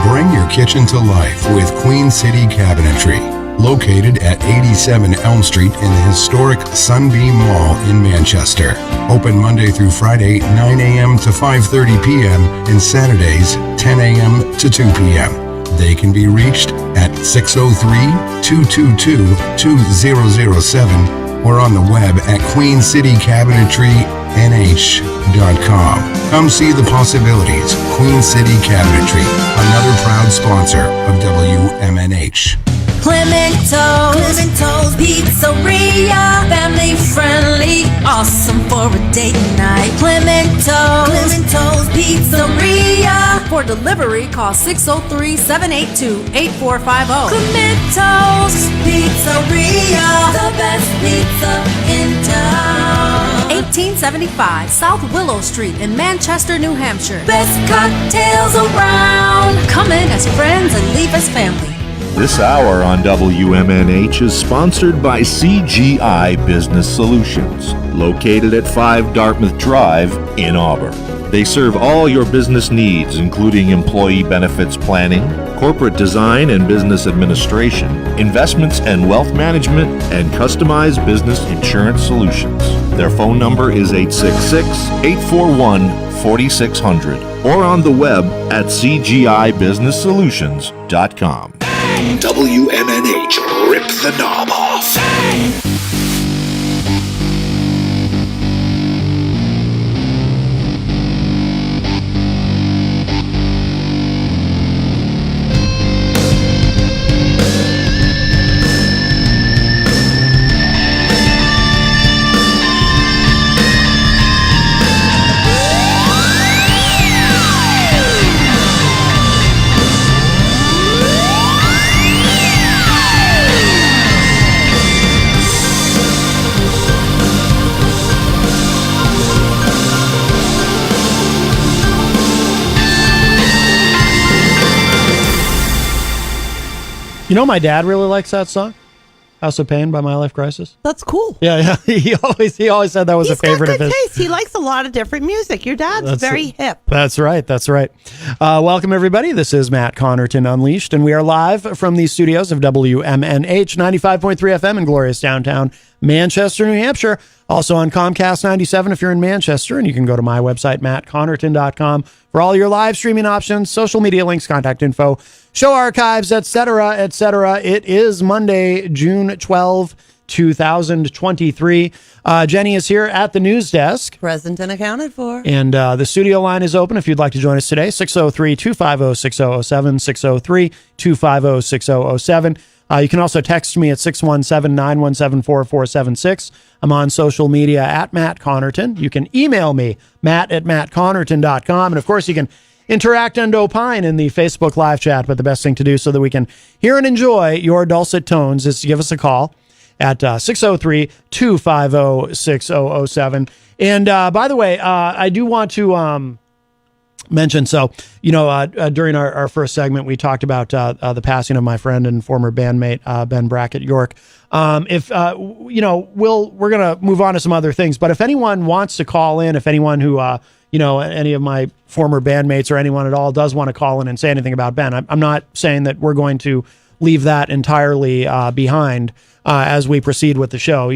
Bring your kitchen to life with Queen City Cabinetry, located at 87 Elm Street in the historic Sunbeam Mall in Manchester. Open Monday through Friday, 9 a.m. to 5:30 p.m. and Saturdays, 10 a.m. to 2 p.m. They can be reached at 603-222-2007 or on the web at queencitycabinetrynh.com. Come see the possibilities. Queen City Cabinetry, another proud sponsor of WMNH. Clemento's Pizzeria, family friendly, awesome for a date night. Clemento's Pizzeria. For delivery, call 603-782-8450. Clemento's Pizzeria, the best pizza in town. 1875 South Willow Street in Manchester, New Hampshire. Best cocktails around. Come in as friends and leave as family. This hour on WMNH is sponsored by CGI Business Solutions, located at 5 Dartmouth Drive in Auburn. They serve all your business needs, including employee benefits planning, corporate design and business administration, investments and wealth management, and customized business insurance solutions. Their phone number is 866-841-4600 or on the web at cgibusinesssolutions.com. WMNH, rip the knob off. You know, my dad really likes that song, "House of Pain" by My Life Crisis. That's cool. Yeah. He always said that was a favorite of his. Taste. He likes a lot of different music. Your dad's very hip. That's right. Welcome, everybody. This is Matt Connerton Unleashed, and we are live from the studios of WMNH 95.3 FM in glorious downtown Manchester, New Hampshire. Also on Comcast 97 if you're in Manchester, and you can go to my website, mattconnerton.com, for all your live streaming options, social media links, contact info, show archives, etc., etc. It is Monday, June 12, 2023. Jenny is here at the news desk. Present and accounted for. And the studio line is open if you'd like to join us today, 603-250-6007, 603-250-6007. You can also text me at 617-917-4476. I'm on social media at Matt Connerton. You can email me, matt@mattconnerton.com. And of course, you can interact and opine in the Facebook live chat. But the best thing to do so that we can hear and enjoy your dulcet tones is to give us a call at 603-250-6007. And by the way, I do want to mention, during our first segment, we talked about the passing of my friend and former bandmate, Ben Brackett York. We're going to move on to some other things, but if anyone wants to call in, if anyone who, any of my former bandmates or anyone at all does want to call in and say anything about Ben, I'm not saying that we're going to leave that entirely behind as we proceed with the show.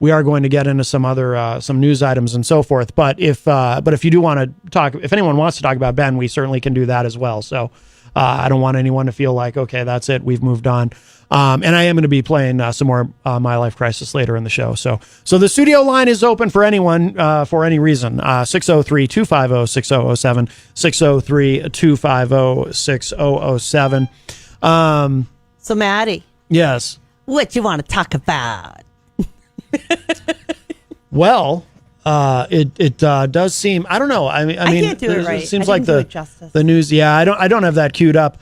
We are going to get into some other some news items and so forth. But if you do want to talk, if anyone wants to talk about Ben, we certainly can do that as well. So I don't want anyone to feel like, okay, that's it, we've moved on. And I am going to be playing some more My Life Crisis later in the show. So the studio line is open for anyone for any reason. 603-250-6007, 603-250-6007. So Maddie. Yes. What you want to talk about? Well, it does seem, I don't know. I mean, can't do it right. It seems I like didn't do it justice. the news. Yeah, I don't have that queued up.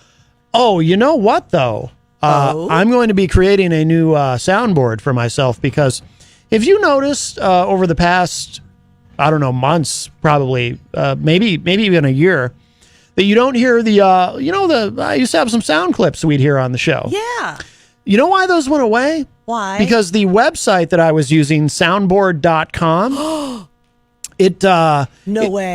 Oh, you know what though? I'm going to be creating a new soundboard for myself, because if you noticed over the past, I don't know, months, probably, maybe even a year, that you don't hear I used to have some sound clips we'd hear on the show. Yeah. You know why those went away? Why? Because the website that I was using, soundboard.com, it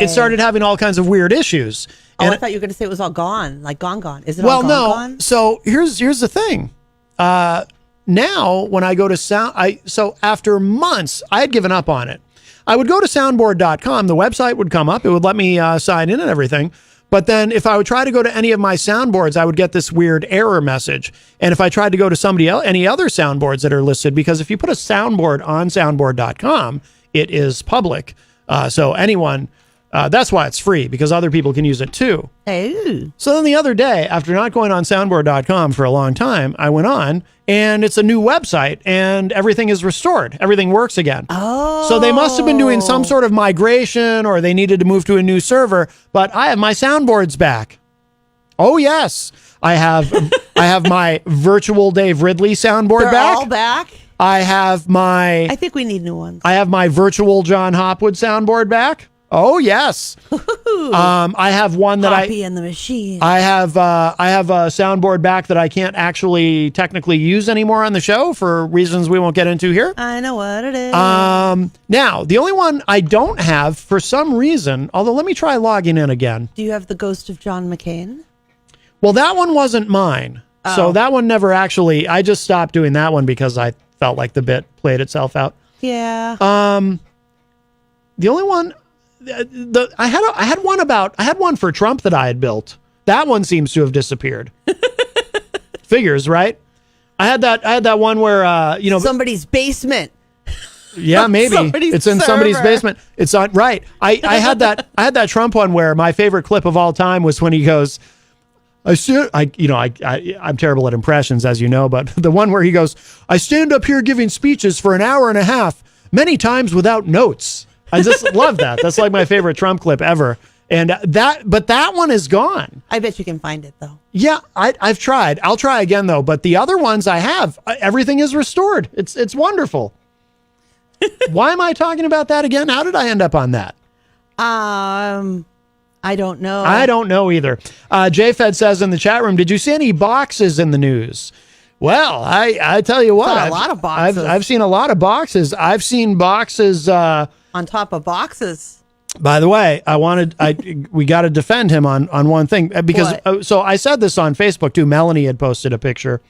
started having all kinds of weird issues. And I thought you were going to say it was all gone, like gone. Is it all gone? Well, no. Gone? So here's the thing. Now when I go to after months, I had given up on it. I would go to soundboard.com. The website would come up. It would let me sign in and everything. But then if I would try to go to any of my soundboards, I would get this weird error message. And if I tried to go to somebody else, any other soundboards that are listed, because if you put a soundboard on soundboard.com, it is public. So anyone, that's why it's free, because other people can use it too. Hey. So then the other day, after not going on soundboard.com for a long time, I went on, and it's a new website, and everything is restored. Everything works again. Oh. So they must have been doing some sort of migration, or they needed to move to a new server, but I have my soundboards back. Oh, yes. I have my virtual Dave Ridley soundboard They're back. all back? I have I think we need new ones. I have my virtual John Hopwood soundboard back. Oh, yes. I have one that Copy in the machine. I have a soundboard back that I can't actually technically use anymore on the show for reasons we won't get into here. I know what it is. Now, the only one I don't have for some reason, although let me try logging in again. Do you have the Ghost of John McCain? Well, that one wasn't mine. So that one never actually, I just stopped doing that one because I felt like the bit played itself out. Yeah. The only one I had one for Trump that I had built. That one seems to have disappeared. Figures, right? I had that one where somebody's basement. Yeah, maybe it's in somebody's basement. It's on right. I had that Trump one where my favorite clip of all time was when he goes, I'm terrible at impressions, as you know, but the one where he goes, I stand up here giving speeches for an hour and a half, many times without notes. I just love that. That's like my favorite Trump clip ever. And that one is gone. I bet you can find it though. Yeah, I've tried. I'll try again though. But the other ones I have, everything is restored. It's wonderful. Why am I talking about that again? How did I end up on that? I don't know. I don't know either. JFed says in the chat room, did you see any boxes in the news? Well, I tell you what, a lot of boxes. I've seen a lot of boxes. I've seen boxes on top of boxes. By the way, we got to defend him on one thing because so I said this on Facebook too. Melanie had posted a picture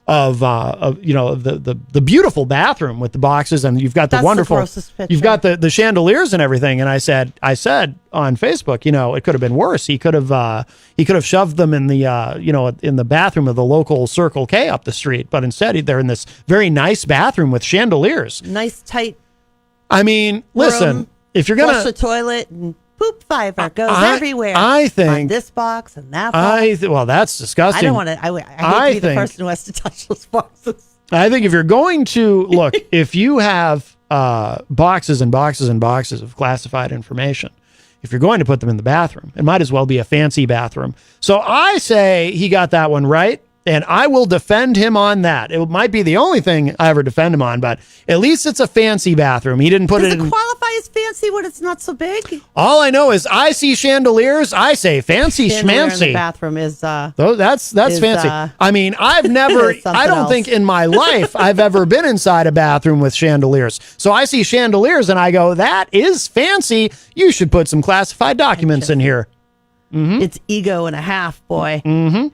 of the beautiful bathroom with the boxes, and you've got the wonderful, you've got the chandeliers and everything. And I said on Facebook, it could have been worse. He could have shoved them in the in the bathroom of the local Circle K up the street, but instead they're in this very nice bathroom with chandeliers. Nice tight. I mean, listen, if you're gonna flush the toilet and poop fiver goes everywhere. I think on this box and that box. Well, that's disgusting. I don't want to. I hate to be the person who has to touch those boxes. I think if you're going to look, if you have boxes and boxes and boxes of classified information, if you're going to put them in the bathroom, it might as well be a fancy bathroom. So I say he got that one right. And I will defend him on that. It might be the only thing I ever defend him on, but at least it's a fancy bathroom. He didn't put Does it in. qualify as fancy when it's not so big? All I know is I see chandeliers. I say fancy Chandelier schmancy. in the bathroom is that's fancy. I mean, I've never. I don't think in my life I've ever been inside a bathroom with chandeliers. So I see chandeliers and I go, that is fancy. You should put some classified documents in here. Mm-hmm. It's ego and a half, boy. Mm-hmm.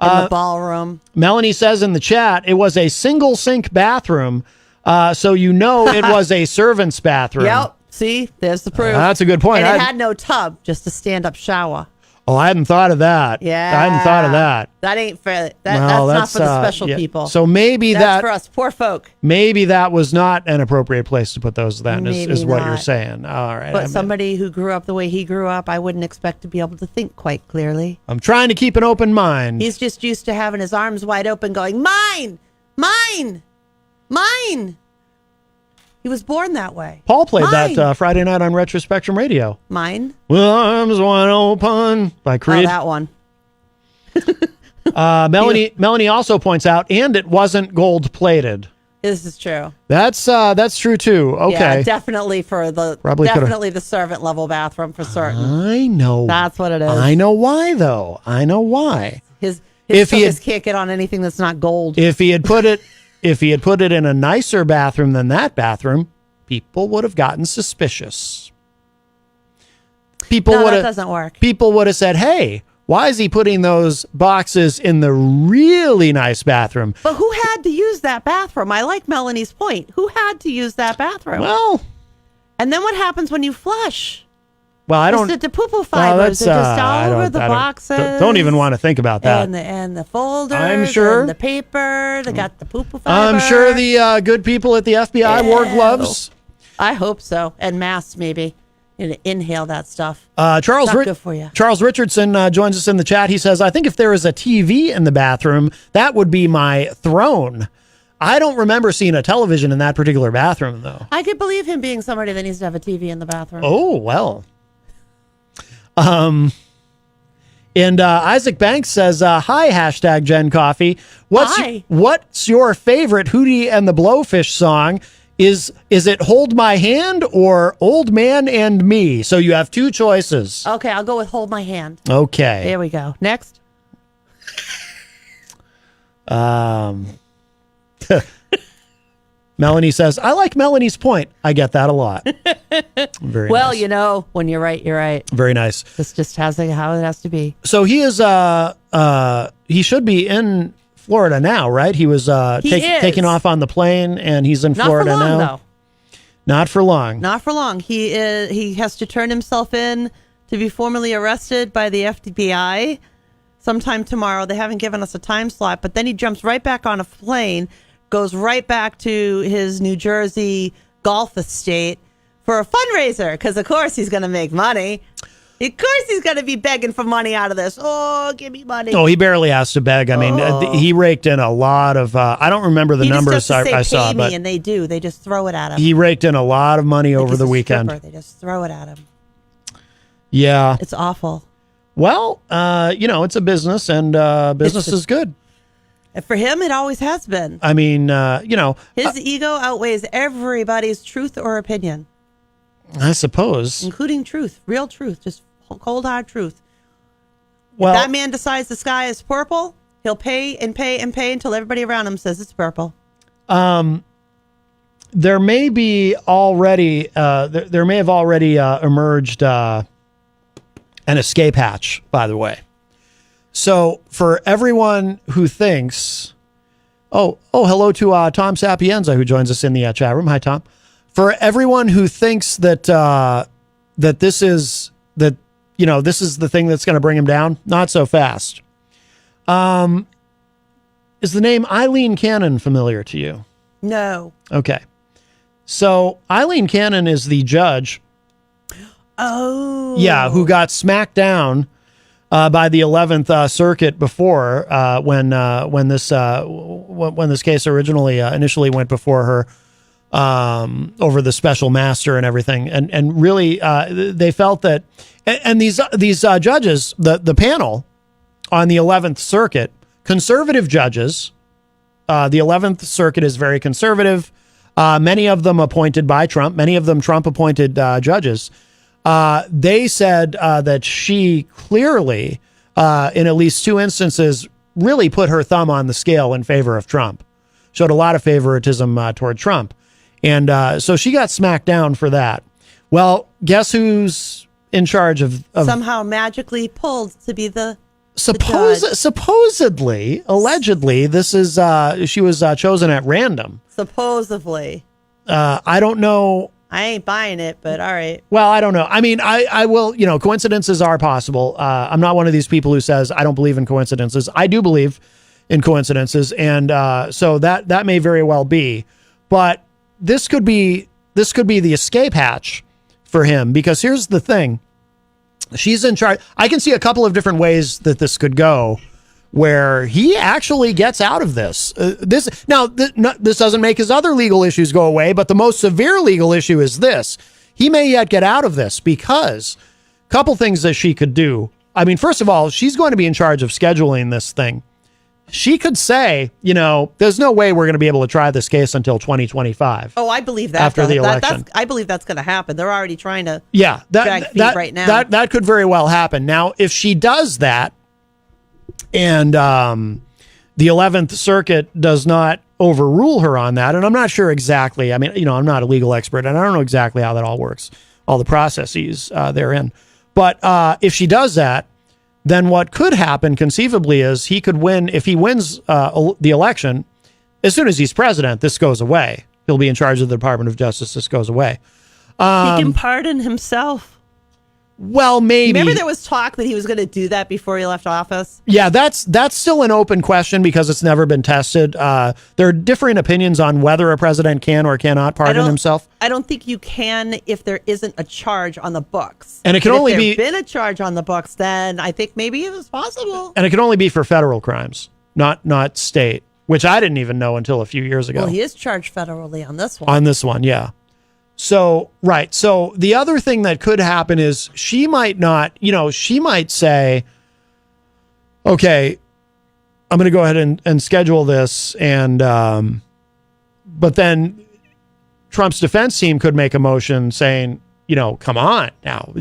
In the ballroom. Melanie says in the chat, it was a single sink bathroom, so it was a servant's bathroom. Yep. See, there's the proof. That's a good point. And it had no tub, just a stand-up shower. Oh, I hadn't thought of that. Yeah. I hadn't thought of that. That ain't for that's not for the special people. So maybe that's for us poor folk. Maybe that was not an appropriate place to put those then, is what not. you're saying. All right. But somebody who grew up the way he grew up, I wouldn't expect to be able to think quite clearly. I'm trying to keep an open mind. He's just used to having his arms wide open going, mine, mine, mine. He was born that way. Paul played that Friday night on Retro Spectrum Radio. Mine? With arms wide open by Creed. Oh, that one. Melanie also points out, and it wasn't gold plated. This is true. That's true too. Okay. Yeah, definitely for the the servant level bathroom for certain. I know. That's what it is. I know why though. I know why. His focus can't get on anything that's not gold. If he had put it in a nicer bathroom than that bathroom, people would have gotten suspicious. That doesn't work. People would have said, "Hey, why is he putting those boxes in the really nice bathroom?" But who had to use that bathroom? I like Melanie's point. Who had to use that bathroom? Well, and then what happens when you flush? Well, I don't. The poo-poo fibers are just all over the boxes. Don't even want to think about that. And the folders. I'm sure. And the paper. They got the poo-poo fiber. I'm sure the good people at the FBI wore gloves. I hope so. And masks, maybe. You know, inhale that stuff. Charles good for you. Charles Richardson joins us in the chat. He says, I think if there is a TV in the bathroom, that would be my throne. I don't remember seeing a television in that particular bathroom, though. I could believe him being somebody that needs to have a TV in the bathroom. Oh, well. And Isaac Banks says, hi, hashtag Jen Coffee. What's your favorite Hootie and the Blowfish song? Is it Hold My Hand or Old Man and Me? So you have two choices. Okay, I'll go with Hold My Hand. Okay. There we go. Next. Melanie says, I like Melanie's point. I get that a lot. Very well, nice. you know, when you're right, you're right. Very nice. This just how it has to be. So he is, he should be in Florida now, right? He was taking off on the plane, and he's in Florida now. Not for long, though. Not for long. Not for long. He has to turn himself in to be formally arrested by the FBI sometime tomorrow. They haven't given us a time slot, but then he jumps right back on a plane, goes right back to his New Jersey golf estate for a fundraiser, because of course he's going to make money. Of course he's going to be begging for money out of this. Oh, give me money. Oh, he barely has to beg. I mean, he raked in a lot of, I don't remember the numbers I saw, but and they do. They just throw it at him. He raked in a lot of money over the weekend. They just throw it at him. Yeah. It's awful. Well, it's a business, and business is good. For him, it always has been. I mean, his ego outweighs everybody's truth or opinion. I suppose. Including truth, real truth, just cold hard truth. Well, if that man decides the sky is purple, he'll pay and pay and pay until everybody around him says it's purple. There may be already, there may have already emerged an escape hatch, by the way. So for everyone who thinks, hello to Tom Sapienza, who joins us in the chat room. Hi, Tom. For everyone who thinks that this is the thing that's going to bring him down, not so fast. Is the name Eileen Cannon familiar to you? No. Okay. So Eileen Cannon is the judge. Oh. Yeah, who got smacked down by the 11th Circuit before when this case initially went before her. Over the special master and everything, and really they felt that, and these judges, the panel on the 11th Circuit, conservative judges, the 11th Circuit is very conservative. Many of them appointed by Trump, many of them Trump appointed judges. They said that she clearly, in at least two instances, really put her thumb on the scale in favor of Trump, showed a lot of favoritism toward Trump. And so she got smacked down for that. Well, guess who's in charge of somehow magically pulled to be the supposedly, allegedly, this is she was chosen at random. Supposedly. I don't know. I ain't buying it, but all right. Well, I don't know. I mean, I will, coincidences are possible. I'm not one of these people who says I don't believe in coincidences. I do believe in coincidences. And so that may very well be. But this could be the escape hatch for him, because here's the thing. She's in charge. I can see a couple of different ways that this could go, where he actually gets out of this. This doesn't make his other legal issues go away, but the most severe legal issue is this. He may yet get out of this, because a couple things that she could do. I mean, first of all, she's going to be in charge of scheduling this thing. She could say, there's no way we're going to be able to try this case until 2025. Oh, I believe that. After the election. I believe that's going to happen. They're already trying to drag feet right now. That could very well happen. Now, if she does that, and the 11th Circuit does not overrule her on that, and I'm not sure exactly. I mean, I'm not a legal expert, and I don't know exactly how that all works, all the processes therein. But if she does that, then what could happen conceivably is he could win. If he wins the election, as soon as he's president, this goes away. He'll be in charge of the Department of Justice. This goes away. He can pardon himself. Well, maybe. Remember there was talk that he was going to do that before he left office? Yeah, that's still an open question because it's never been tested. There are differing opinions on whether a president can or cannot pardon himself. I don't think you can if there isn't a charge on the books. And it can only be... If there's been a charge on the books, then I think maybe it was possible. And it can only be for federal crimes, not state, which I didn't even know until a few years ago. Well, he is charged federally on this one. On this one, yeah. So, right. So the other thing that could happen is she might not, she might say, okay, I'm going to go ahead and schedule this. And, but then Trump's defense team could make a motion saying, come on now,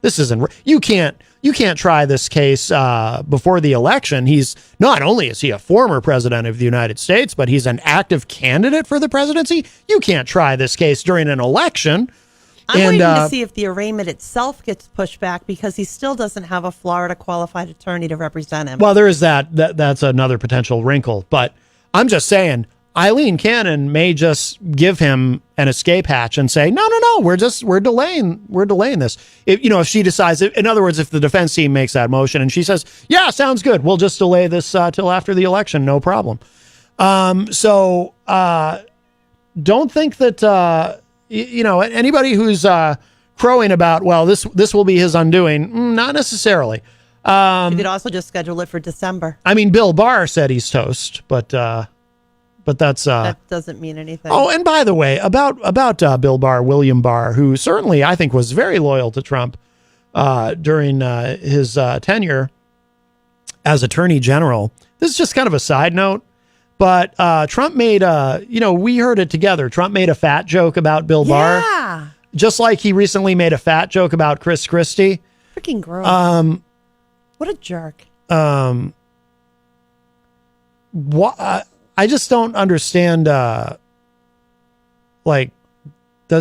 this isn't, you can't try this case before the election. He's not only is he a former president of the United States, but he's an active candidate for the presidency. You can't try this case during an election. I'm waiting to see if the arraignment itself gets pushed back because he still doesn't have a Florida qualified attorney to represent him. Well, there is that's another potential wrinkle, but I'm just saying Eileen Cannon may just give him an escape hatch and say, no, we're delaying this. If she decides, in other words, if the defense team makes that motion and she says, yeah, sounds good, we'll just delay this till after the election, no problem. So don't think that, anybody who's crowing about, well, this will be his undoing, not necessarily. You could also just schedule it for December. I mean, Bill Barr said he's toast, but that's that doesn't mean anything. Oh, and by the way, about Bill Barr, William Barr, who certainly I think was very loyal to Trump during his tenure as Attorney General. This is just kind of a side note, but Trump made we heard it together. Trump made a fat joke about Bill Barr, just like he recently made a fat joke about Chris Christie. Freaking gross! What a jerk! What? I just don't understand, does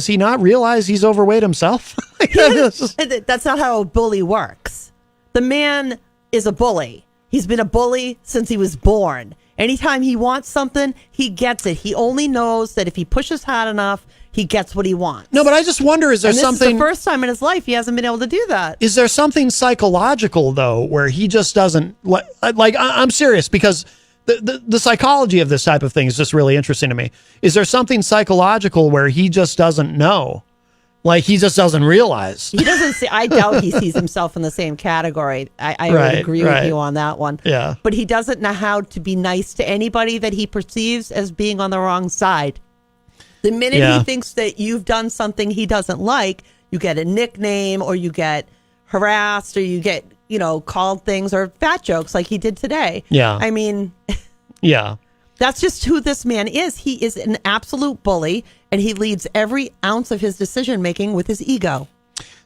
he not realize he's overweight himself? That's not how a bully works. The man is a bully. He's been a bully since he was born. Anytime he wants something, he gets it. He only knows that if he pushes hard enough, he gets what he wants. No, but I just wonder, is there something... This is the first time in his life he hasn't been able to do that. Is there something psychological, though, where he just doesn't... I'm serious, because... The psychology of this type of thing is just really interesting to me. Is there something psychological where he just doesn't know? Like he just doesn't realize? He doesn't see, I doubt he sees himself in the same category. I would agree with you on that one. Yeah. But he doesn't know how to be nice to anybody that he perceives as being on the wrong side. The minute he thinks that you've done something he doesn't like, you get a nickname or you get harassed or you get... called things or fat jokes like he did today. Yeah. I mean, that's just who this man is. He is an absolute bully and he leads every ounce of his decision making with his ego.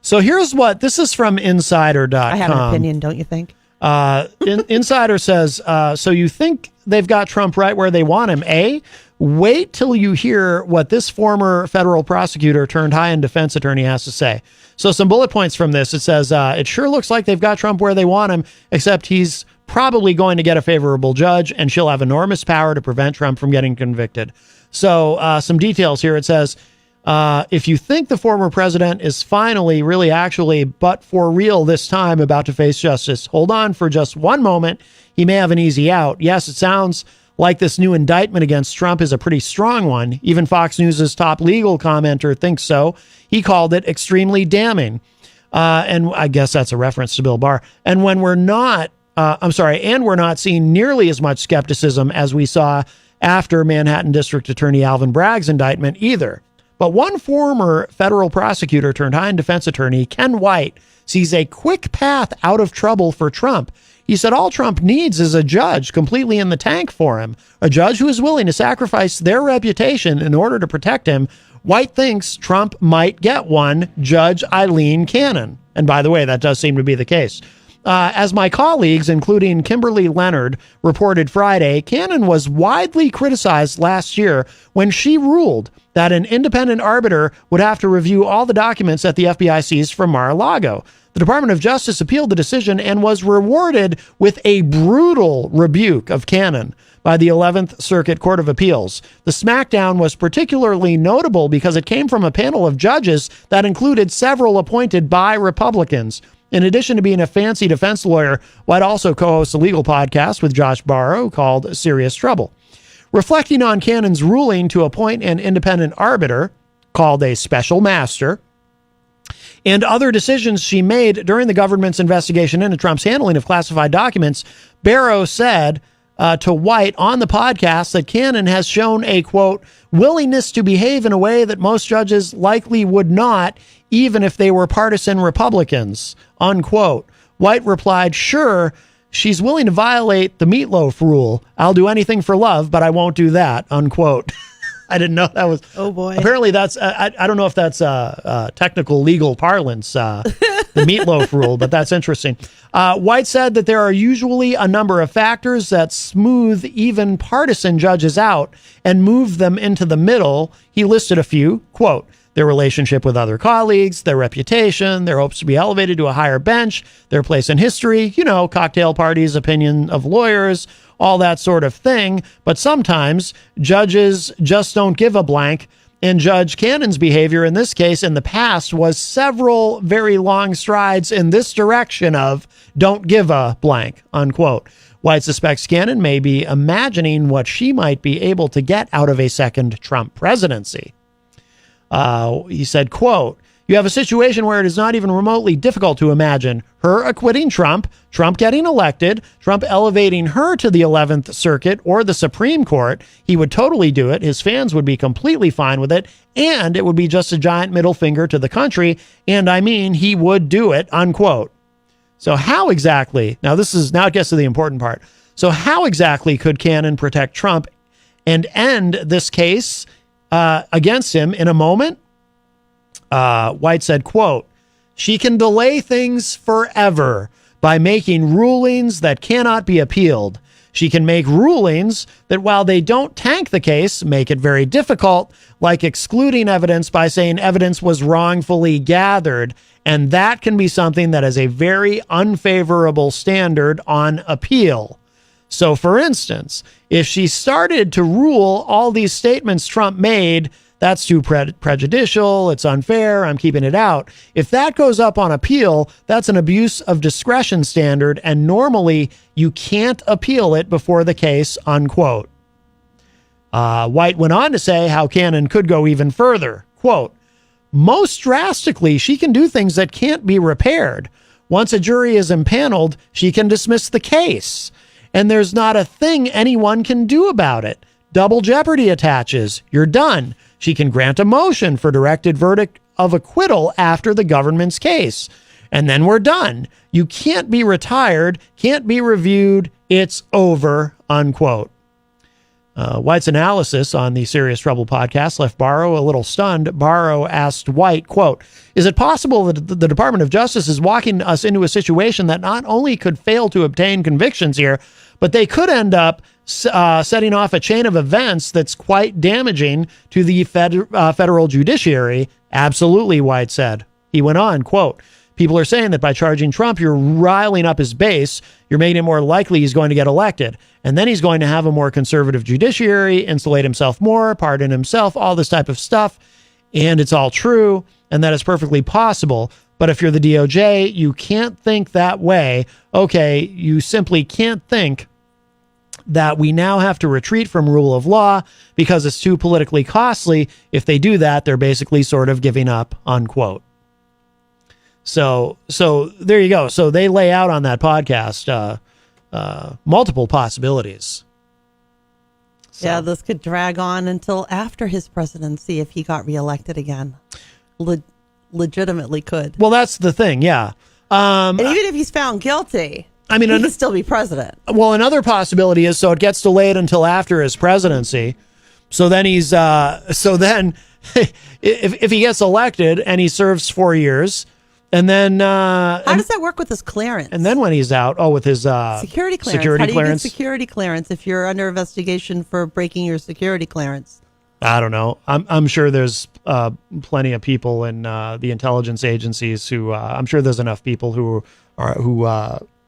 So here's this is from Insider.com. I have an opinion, don't you think? Insider says, so you think they've got Trump right where they want him, eh? Wait till you hear what this former federal prosecutor turned high-end defense attorney has to say. So some bullet points from this. It says, it sure looks like they've got Trump where they want him, except he's probably going to get a favorable judge, and she'll have enormous power to prevent Trump from getting convicted. So some details here. It says, if you think the former president is finally, really, actually, but for real this time about to face justice, hold on for just one moment. He may have an easy out. Yes, it sounds like this new indictment against Trump is a pretty strong one. Even Fox News' top legal commenter thinks so. He called it extremely damning. And I guess that's a reference to Bill Barr. And when we're not, we're not seeing nearly as much skepticism as we saw after Manhattan District Attorney Alvin Bragg's indictment either. But one former federal prosecutor turned high-end defense attorney, Ken White, sees a quick path out of trouble for Trump. He said all Trump needs is a judge completely in the tank for him, a judge who is willing to sacrifice their reputation in order to protect him. White thinks Trump might get one, Judge Eileen Cannon. And by the way, that does seem to be the case. As my colleagues, including Kimberly Leonard, reported Friday, Cannon was widely criticized last year when she ruled that an independent arbiter would have to review all the documents that the FBI seized from Mar-a-Lago. The Department of Justice appealed the decision and was rewarded with a brutal rebuke of Cannon. by the 11th Circuit Court of Appeals. The smackdown was particularly notable because it came from a panel of judges that included several appointed by Republicans. In addition to being a fancy defense lawyer, White also co-hosts a legal podcast with Josh Barro called Serious Trouble. Reflecting on Cannon's ruling to appoint an independent arbiter, called a special master, and other decisions she made during the government's investigation into Trump's handling of classified documents, Barro said to White on the podcast that Cannon has shown a, quote, willingness to behave in a way that most judges likely would not, even if they were partisan Republicans, unquote. White replied, sure, she's willing to violate the meatloaf rule. I'll do anything for love, but I won't do that, unquote. I didn't know that was. Oh boy! Apparently, that's. I don't know if that's technical legal parlance, the meatloaf rule, but that's interesting. White said that there are usually a number of factors that smooth even partisan judges out and move them into the middle. He listed a few. Quote: their relationship with other colleagues, their reputation, their hopes to be elevated to a higher bench, their place in history. You know, cocktail parties, opinion of lawyers, all that sort of thing. But sometimes judges just don't give a blank. And Judge Cannon's behavior in this case in the past was several very long strides in this direction of don't give a blank, unquote. White suspects Cannon may be imagining what she might be able to get out of a second Trump presidency. He said, quote, you have a situation where it is not even remotely difficult to imagine her acquitting Trump, Trump getting elected, Trump elevating her to the 11th Circuit or the Supreme Court. He would totally do it. His fans would be completely fine with it. And it would be just a giant middle finger to the country. And I mean, he would do it, unquote. So how exactly, now it gets to the important part. So how exactly could Cannon protect Trump and end this case against him in a moment? White said, quote, she can delay things forever by making rulings that cannot be appealed. She can make rulings that, while they don't tank the case, make it very difficult, like excluding evidence by saying evidence was wrongfully gathered. And that can be something that is a very unfavorable standard on appeal. So, for instance, if she started to rule all these statements Trump made, that's too prejudicial, it's unfair, I'm keeping it out. If that goes up on appeal, that's an abuse of discretion standard, and normally you can't appeal it before the case, unquote. White went on to say how Cannon could go even further. Quote, most drastically, she can do things that can't be repaired. Once a jury is impaneled, she can dismiss the case. And there's not a thing anyone can do about it. Double jeopardy attaches. You're done. She can grant a motion for directed verdict of acquittal after the government's case. And then we're done. You can't be retired, can't be reviewed. It's over, unquote. White's analysis on the Serious Trouble podcast left Barro a little stunned. Barro asked White, quote, is it possible that the Department of Justice is walking us into a situation that not only could fail to obtain convictions here, but they could end up setting off a chain of events that's quite damaging to the federal judiciary? Absolutely, White said. He went on, quote, people are saying that by charging Trump, you're riling up his base. You're making it more likely he's going to get elected. And then he's going to have a more conservative judiciary, insulate himself more, pardon himself, all this type of stuff. And it's all true. And that is perfectly possible. But if you're the DOJ, you can't think that way. Okay, you simply can't think that we now have to retreat from rule of law because it's too politically costly. If they do that, they're basically sort of giving up, unquote. So there you go. So they lay out on that podcast multiple possibilities. So. Yeah, this could drag on until after his presidency if he got reelected again. Legitimately could. Well, that's the thing, yeah. And even if he's found guilty, he can still be president. Well, another possibility is so it gets delayed until after his presidency. So then he's if he gets elected and he serves 4 years, and then how does that work with his clearance? And then when he's out, with his security clearance. How do you get security clearance if you're under investigation for breaking your security clearance? I don't know. I'm sure there's plenty of people in the intelligence agencies who I'm sure there's enough people who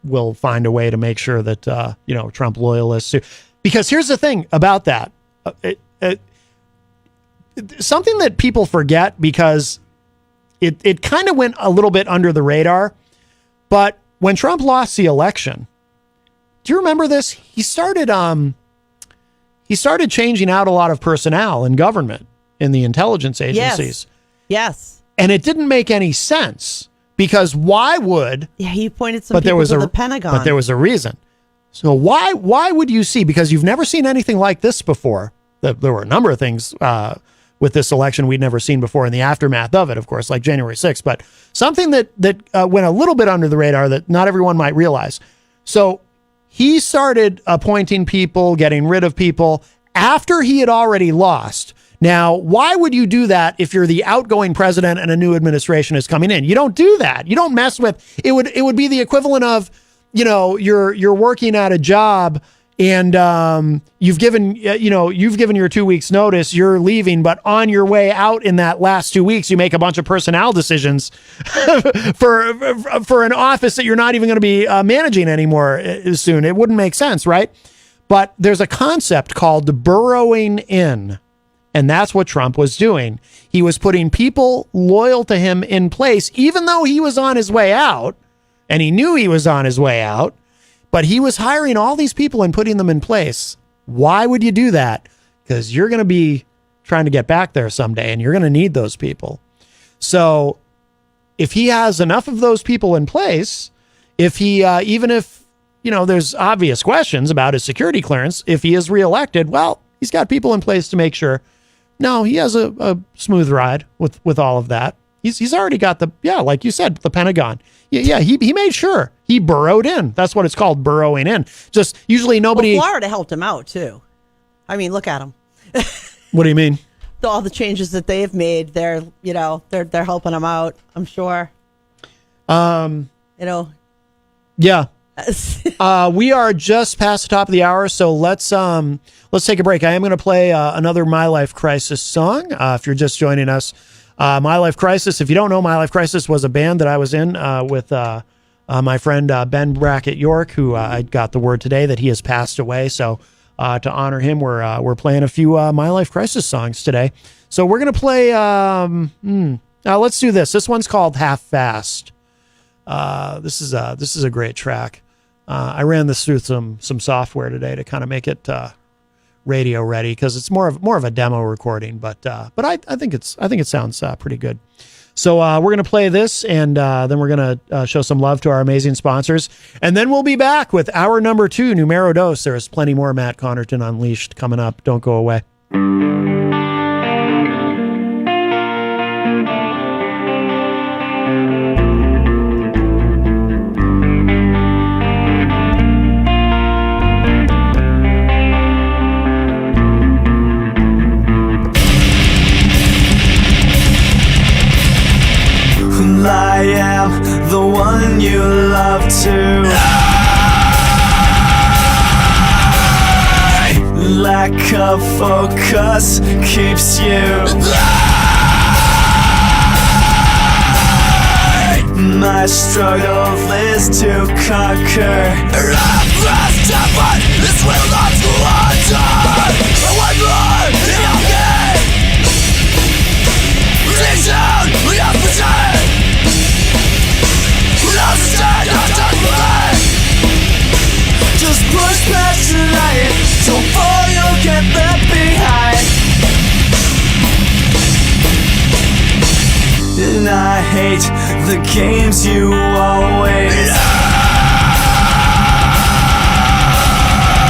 will find a way to make sure that Trump loyalists. Because here's the thing about that, something that people forget because it kind of went a little bit under the radar. But when Trump lost the election, do you remember this? He started changing out a lot of personnel in government, in the intelligence agencies. Yes. And it didn't make any sense because why would? Yeah, he appointed some people to the Pentagon. But there was a reason. So why would you see? Because you've never seen anything like this before. There were a number of things with this election we'd never seen before in the aftermath of it, of course, like January 6th. But something that went a little bit under the radar that not everyone might realize. So he started appointing people, getting rid of people after he had already lost. Now, why would you do that if you're the outgoing president and a new administration is coming in? You don't do that. You don't mess with it. Would be the equivalent of, you're working at a job and you've given your 2 weeks notice, you're leaving, but on your way out in that last 2 weeks, you make a bunch of personnel decisions for an office that you're not even going to be managing anymore soon. It wouldn't make sense, right? But there's a concept called burrowing in. And that's what Trump was doing. He was putting people loyal to him in place, even though he was on his way out, and he knew he was on his way out, but he was hiring all these people and putting them in place. Why would you do that? Because you're going to be trying to get back there someday, and you're going to need those people. So if he has enough of those people in place, if he, even if, there's obvious questions about his security clearance, if he is reelected, well, he's got people in place to make sure. No, he has a smooth ride with all of that. He's already got like you said, the Pentagon. Yeah, he made sure he burrowed in. That's what it's called, burrowing in. Just usually nobody. Well, Florida helped him out too. I mean, look at him. What do you mean? All the changes that they've made, they're helping him out. I'm sure. Yeah. We are just past the top of the hour, so let's take a break. I am going to play another My Life Crisis song. If you're just joining us, My Life Crisis. If you don't know, My Life Crisis was a band that I was in with my friend Ben Brackett York, who I got the word today that he has passed away. So to honor him, we're playing a few My Life Crisis songs today. So we're going to play. Let's do this. This one's called Half Fast. This is a great track. I ran this through some software today to kind of make it radio ready because it's more of a demo recording, but I think it sounds pretty good. So we're gonna play this, and then we're gonna show some love to our amazing sponsors, and then we'll be back with hour number 2, Numero Dos. There's plenty more Matt Connarton Unleashed coming up. Don't go away. I am the one you love to. Lack of focus keeps you. My struggle is to conquer. This will not go undone. One more in your game. Dig down, we have pretend. Just push past tonight. Don't fall, you'll get left behind. And I hate the games you always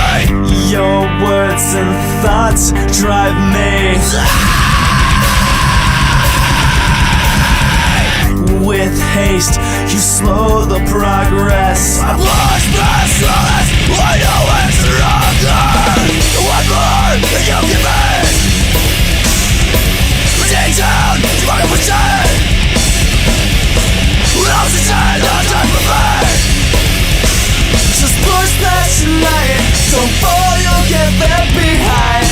play. Your words and thoughts drive me. With haste, you slow the progress. I push past this, I know it's stronger. One more, you give me. Dig down, you wanna pretend. I'll pretend I'm done with me. Just push past tonight. Don't fall, you'll get left behind.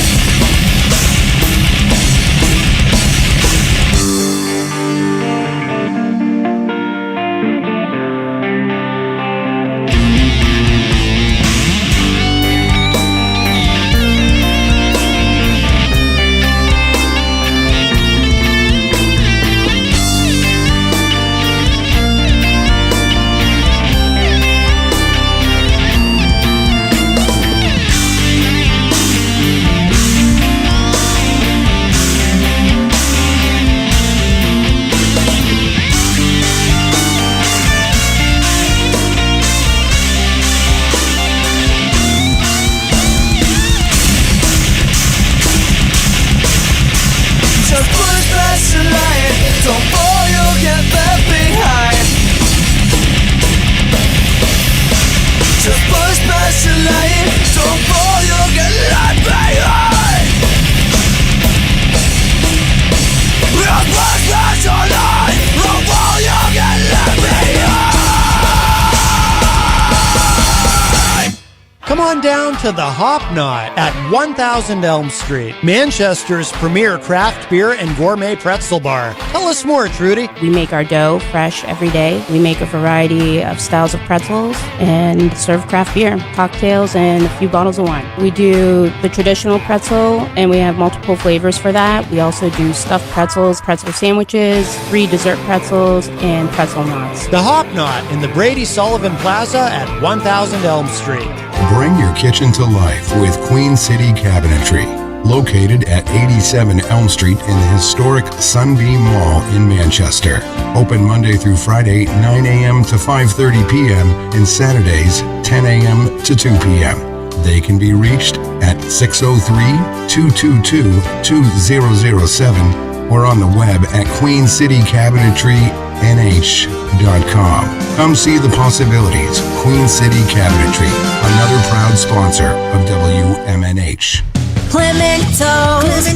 Come on down to the Hop Knot at 1000 Elm Street, Manchester's premier craft beer and gourmet pretzel bar. Tell us more, Trudy. We make our dough fresh every day. We make a variety of styles of pretzels and serve craft beer, cocktails, and a few bottles of wine. We do the traditional pretzel, and we have multiple flavors for that. We also do stuffed pretzels, pretzel sandwiches, free dessert pretzels, and pretzel knots. The Hop Knot in the Brady Sullivan Plaza at 1000 Elm Street. Bring your kitchen to life with Queen City Cabinetry, located at 87 Elm Street in the historic Sunbeam Mall in Manchester. Open Monday through Friday, 9 a.m. to 5:30 p.m. and Saturdays, 10 a.m. to 2 p.m. They can be reached at 603-222-2007 or on the web at queencitycabinetrynh.com. Come see the possibilities. Queen City Cabinetry, another proud sponsor of WMNH. Clemento's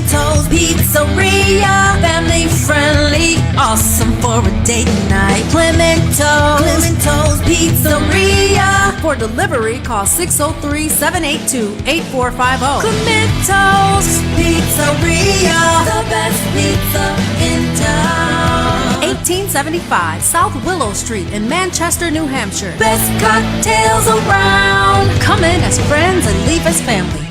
Pizzeria, family friendly, awesome for a date night. Clemento's Pizzeria. For delivery, call 603-782-8450. Clemento's Pizzeria, the best pizza in town. 1875 South Willow Street in Manchester, New Hampshire. Best cocktails around. Come in as friends and leave as family.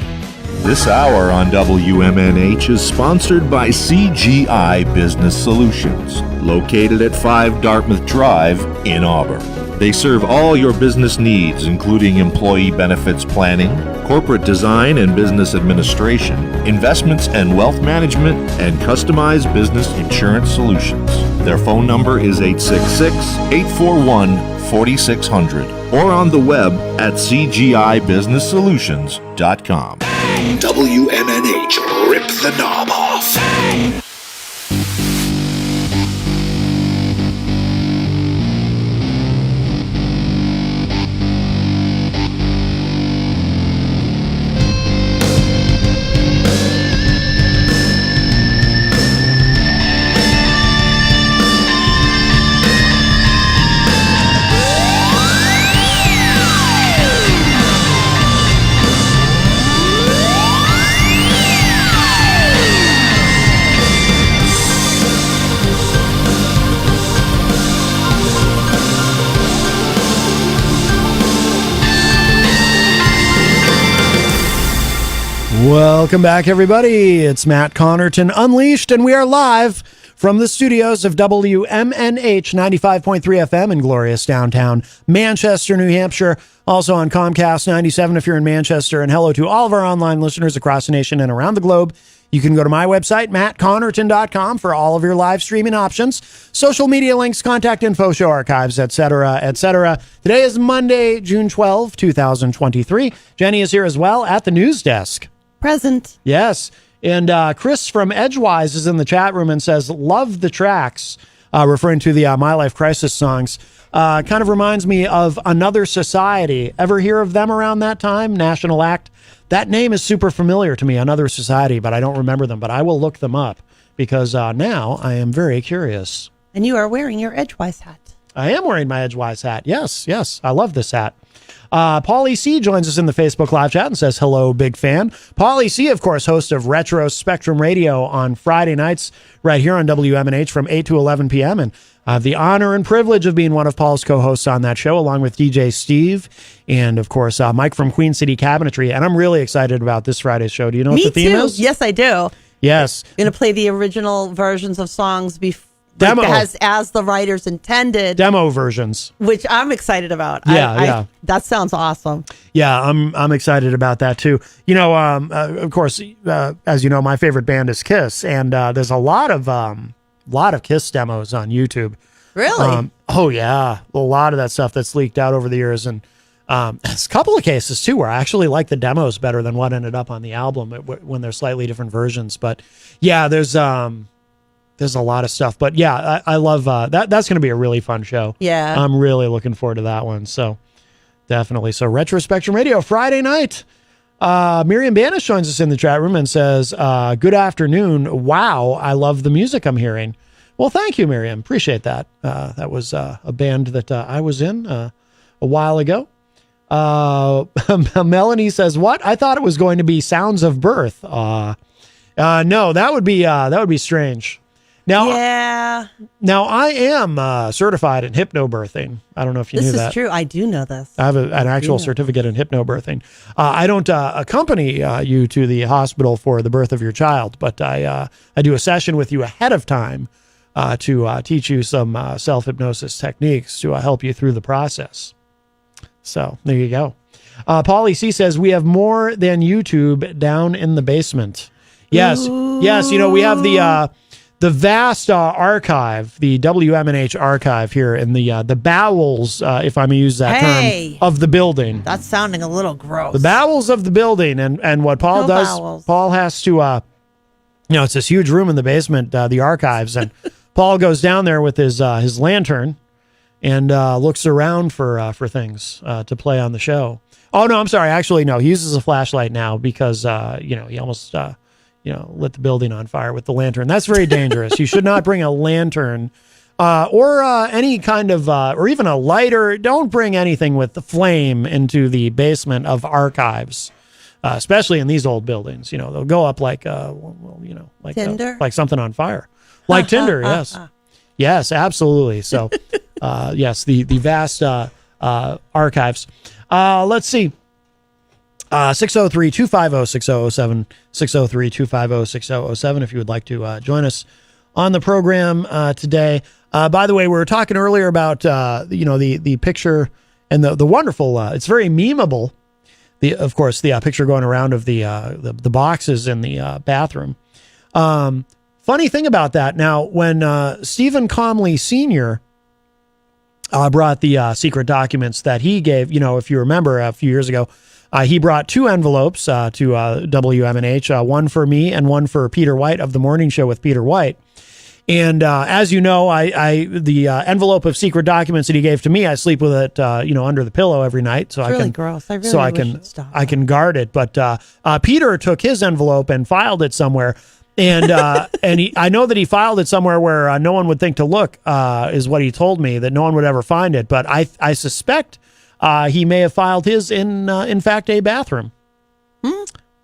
This hour on WMNH is sponsored by CGI Business Solutions, located at 5 Dartmouth Drive in Auburn. They serve all your business needs, including employee benefits planning, corporate design and business administration, investments and wealth management, and customized business insurance solutions. Their phone number is 866-841-4600 or on the web at cgibusinesssolutions.com. WMNH, rip the knob off. Welcome back, everybody. It's Matt Connerton Unleashed, and we are live from the studios of WMNH 95.3 FM in glorious downtown Manchester, New Hampshire. Also on Comcast 97 if you're in Manchester. And hello to all of our online listeners across the nation and around the globe. You can go to my website, mattconnerton.com, for all of your live streaming options, social media links, contact info, show archives, etc., etc. Today is Monday, June 12, 2023. Jenny is here as well at the news desk. Present. Yes. And Chris from Edgewise is in the chat room and says, love the tracks, referring to the My Life Crisis songs. Kind of reminds me of Another Society. Ever hear of them around that time? National Act. That name is super familiar to me, Another Society, but I don't remember them. But I will look them up because now I am very curious. And you are wearing your Edgewise hat. I am wearing my Edgewise hat. Yes, yes. I love this hat. Paulie C joins us in the Facebook live chat and says, hello, big fan. Paulie C, of course, host of Retro Spectrum Radio on Friday nights right here on WMNH from 8 to 11 p.m. And I have the honor and privilege of being one of Paul's co-hosts on that show, along with DJ Steve and, of course, Mike from Queen City Cabinetry. And I'm really excited about this Friday's show. Do you know what the theme is? Yes, I do. Yes. I'm going to play the original versions of songs before. Demo. As the writers intended. Demo versions. Which I'm excited about. Yeah. That sounds awesome. Yeah, I'm excited about that too. You know, of course, as you know, my favorite band is Kiss, and there's a lot of Kiss demos on YouTube. Really? Oh yeah, a lot of that stuff that's leaked out over the years, and there's a couple of cases too where I actually like the demos better than what ended up on the album when they're slightly different versions. But yeah, there's a lot of stuff, but yeah, I love that. That's going to be a really fun show. Yeah. I'm really looking forward to that one. So definitely. So Retro Spectrum Radio Friday night. Miriam Banish joins us in the chat room and says, good afternoon. Wow. I love the music I'm hearing. Well, thank you, Miriam. Appreciate that. That was a band that I was in a while ago. Melanie says, "What? I thought it was going to be Sounds of Birth." No, that would be strange. Now, Now I am certified in hypnobirthing. I don't know if you knew that. This is true. I do know this. I have an actual certificate in hypnobirthing. I don't accompany you to the hospital for the birth of your child, but I do a session with you ahead of time to teach you some self-hypnosis techniques to help you through the process. So there you go. Paulie C says, we have more than YouTube down in the basement. Yes. Yes. You know, we have the vast archive, the WMNH archive here in the bowels, if I may use that term, of the building. That's sounding a little gross. The bowels of the building. And what Paul does, bowels. Paul has to, it's this huge room in the basement, the archives. And Paul goes down there with his lantern and looks around for things to play on the show. Oh, no, I'm sorry. Actually, no, he uses a flashlight now because, he almost... lit the building on fire with the lantern. That's very dangerous. You should not bring a lantern or any kind of, or even a lighter. Don't bring anything with the flame into the basement of archives, especially in these old buildings. You know, they'll go up like, like Tinder? Like something on fire. Like Tinder, yes. Yes, absolutely. So, yes, the vast archives. Let's see. 603-250-6007, 603-250-6007 if you would like to join us on the program today. By the way, we were talking earlier about, the picture and the wonderful, it's very memeable. Of course, the picture going around of the boxes in the bathroom. Funny thing about that, now, when Stephen Comley Sr. Brought the secret documents that he gave, if you remember a few years ago, he brought 2 envelopes to WMNH, one for me and one for Peter White of The Morning Show with Peter White. And as you know, the envelope of secret documents that he gave to me, I sleep with it, under the pillow every night, so it's really gross. I can guard it. But Peter took his envelope and filed it somewhere, and I know that he filed it somewhere where no one would think to look, is what he told me, that no one would ever find it. But I suspect. He may have filed his in fact, a bathroom.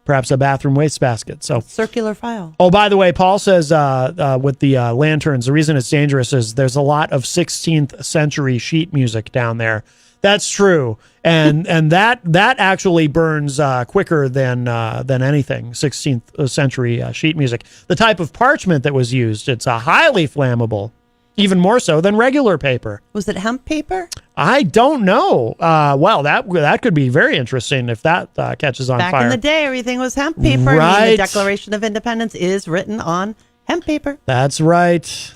Perhaps a bathroom wastebasket. So circular file. Oh, by the way, Paul says with the lanterns, the reason it's dangerous is there's a lot of 16th century sheet music down there. That's true, and that actually burns quicker than anything. 16th century sheet music, the type of parchment that was used, it's highly flammable. Even more so than regular paper. Was it hemp paper? I don't know. Well, that could be very interesting if that catches on fire. Back in the day, everything was hemp paper. Right. I mean, the Declaration of Independence is written on hemp paper. That's right.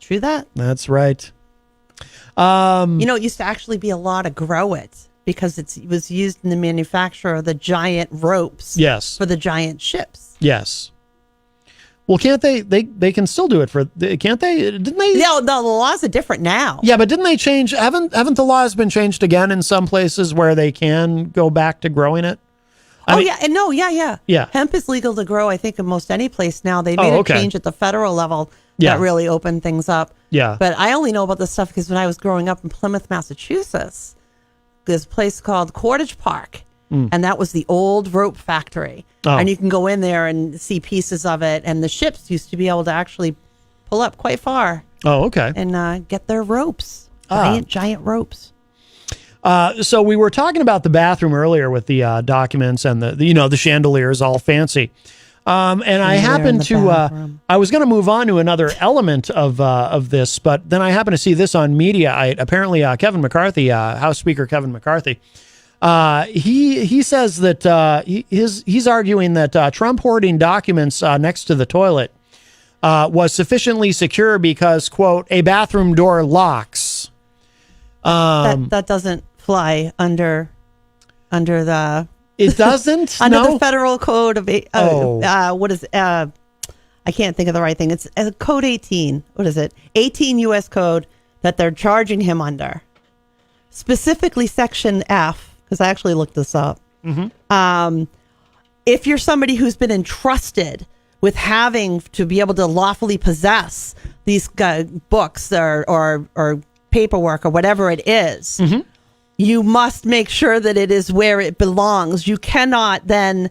True that. That's right. It used to actually be a law to grow it because it was used in the manufacture of the giant ropes. Yes. For the giant ships. Yes. Well, can't they can still do it can't they? Didn't they? No, the laws are different now. Yeah, but didn't they change? Haven't the laws been changed again in some places where they can go back to growing it? Yeah. Hemp is legal to grow, I think, in most any place now. They made a change at the federal level that really opened things up. Yeah. But I only know about this stuff because when I was growing up in Plymouth, Massachusetts, there's a place called Cordage Park. And that was the old rope factory. Oh. And you can go in there and see pieces of it. And the ships used to be able to actually pull up quite far. Oh, okay. And get their ropes. Giant ropes. So we were talking about the bathroom earlier with the documents and the chandeliers all fancy. And I happened to, I was going to move on to another element of this, but then I happened to see this on Mediaite. Apparently, Kevin McCarthy, House Speaker Kevin McCarthy, he says that he's arguing that Trump hoarding documents next to the toilet was sufficiently secure because, quote, a bathroom door locks. That doesn't fly under the. It doesn't under the federal code of what is I can't think of the right thing. It's code 18. What is it? 18 U.S. code that they're charging him under. Specifically, section F. Because I actually looked this up. Mm-hmm. If you're somebody who's been entrusted with having to be able to lawfully possess these books or paperwork or whatever it is, you must make sure that it is where it belongs. You cannot then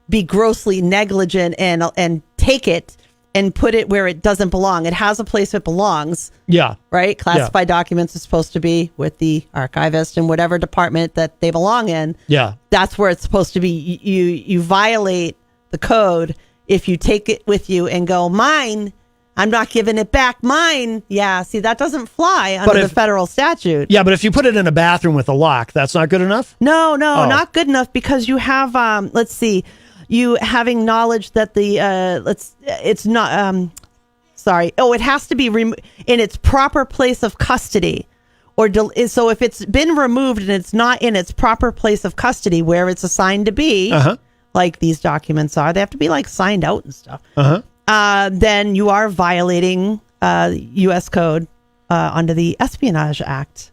be grossly negligent and take it and put it where it doesn't belong. It has a place it belongs. Yeah. Right? Classified documents are supposed to be with the archivist in whatever department that they belong in. Yeah. That's where it's supposed to be. You violate the code if you take it with you and go, mine, I'm not giving it back, mine. Yeah, see, that doesn't fly under the federal statute. Yeah, but if you put it in a bathroom with a lock, that's not good enough? No, not good enough, because you have, let's see, you having knowledge that it's not, it has to be in its proper place of custody. So if it's been removed and it's not in its proper place of custody where it's assigned to be, like these documents are, they have to be like signed out and stuff. Then you are violating U.S. Code under the Espionage Act,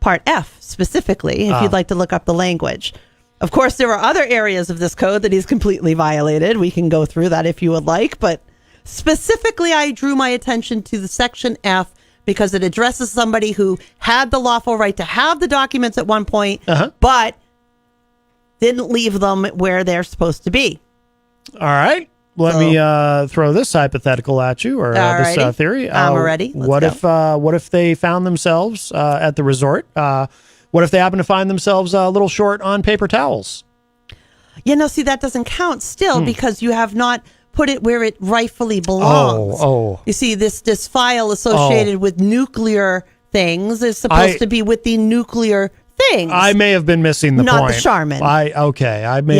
Part F specifically, if you'd like to look up the language. Of course, there are other areas of this code that he's completely violated. We can go through that if you would like, but specifically, I drew my attention to the Section F because it addresses somebody who had the lawful right to have the documents at one point, but didn't leave them where they're supposed to be. All right. Let me throw this hypothetical at you, or this theory. I'm ready. What if they found themselves at the resort? What if they happen to find themselves a little short on paper towels? See, that doesn't count still because you have not put it where it rightfully belongs. You see, this file associated with nuclear things is supposed to be with the nuclear things. I may have been missing the point. Not the Charmin. I may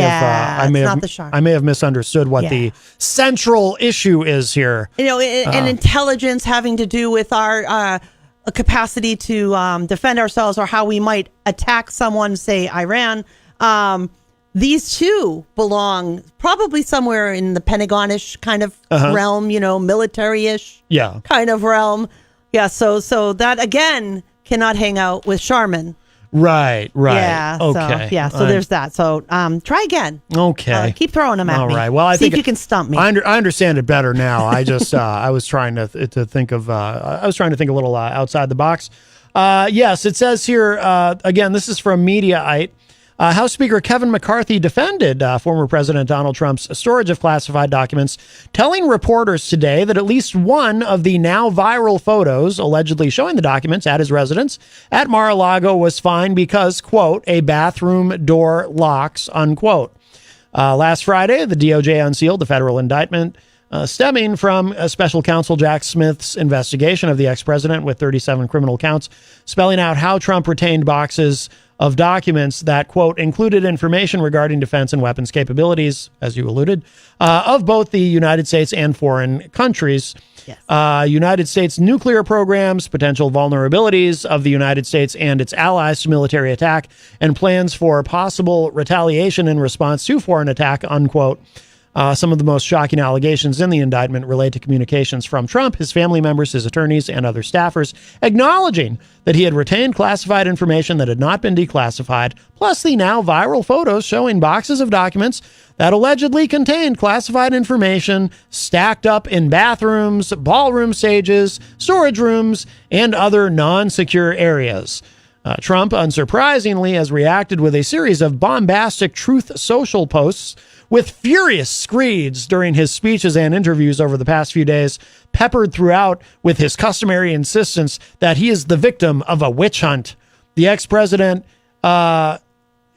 have misunderstood what the central issue is here. And intelligence having to do with our capacity to defend ourselves, or how we might attack someone, say Iran. These two belong probably somewhere in the Pentagon-ish kind of realm, military-ish kind of realm. Yeah, so that, again, cannot hang out with Charmin. Right. Yeah. Okay. So there's that. So try again. Okay. Keep throwing them at me. All right. Well, See if you can stump me. I understand it better now. I just I was trying to think of a little outside the box. Yes, it says here again. This is from Mediaite. House Speaker Kevin McCarthy defended former President Donald Trump's storage of classified documents, telling reporters today that at least one of the now viral photos allegedly showing the documents at his residence at Mar-a-Lago was fine because, quote, a bathroom door locks, unquote. Last Friday, the DOJ unsealed the federal indictment stemming from special counsel Jack Smith's investigation of the ex-president with 37 criminal counts, spelling out how Trump retained boxes of documents that, quote, included information regarding defense and weapons capabilities, as you alluded, of both the United States and foreign countries. Yes. United States nuclear programs, potential vulnerabilities of the United States and its allies to military attack, and plans for possible retaliation in response to foreign attack, unquote. Some of the most shocking allegations in the indictment relate to communications from Trump, his family members, his attorneys, and other staffers, acknowledging that he had retained classified information that had not been declassified, plus the now viral photos showing boxes of documents that allegedly contained classified information stacked up in bathrooms, ballroom stages, storage rooms, and other non-secure areas. Trump, unsurprisingly, has reacted with a series of bombastic Truth Social posts with furious screeds during his speeches and interviews over the past few days, peppered throughout with his customary insistence that he is the victim of a witch hunt. The ex-president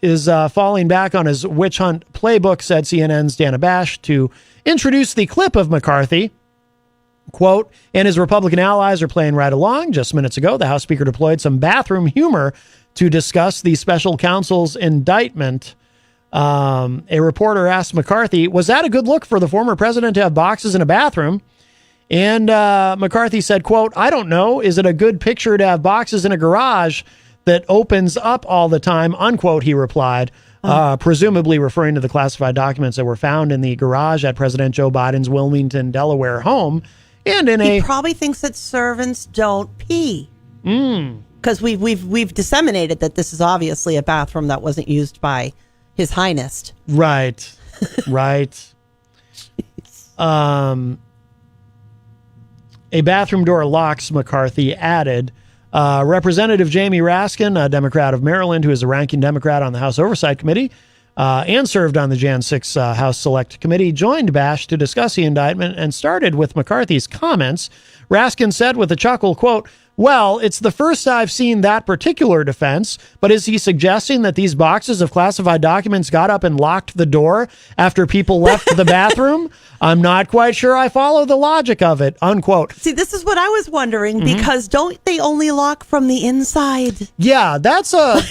is falling back on his witch hunt playbook, said CNN's Dana Bash, to introduce the clip of McCarthy. Quote, and his Republican allies are playing right along. Just minutes ago, the House Speaker deployed some bathroom humor to discuss the special counsel's indictment. A reporter asked McCarthy, was that a good look for the former president to have boxes in a bathroom? And McCarthy said, quote, I don't know. Is it a good picture to have boxes in a garage that opens up all the time? Unquote, he replied, presumably referring to the classified documents that were found in the garage at President Joe Biden's Wilmington, Delaware home. And he probably thinks that servants don't pee. Because we've disseminated that this is obviously a bathroom that wasn't used by His Highness. Right. A bathroom door locks, McCarthy added, Representative Jamie Raskin, a Democrat of Maryland, who is a ranking Democrat on the House Oversight Committee and served on the Jan 6 House Select Committee, joined Bash to discuss the indictment and started with McCarthy's comments. Raskin said with a chuckle, quote, "Well, it's the first I've seen that particular defense, but is he suggesting that these boxes of classified documents got up and locked the door after people left the bathroom? I'm not quite sure I follow the logic of it," unquote. See, this is what I was wondering, because don't they only lock from the inside? Yeah, that's a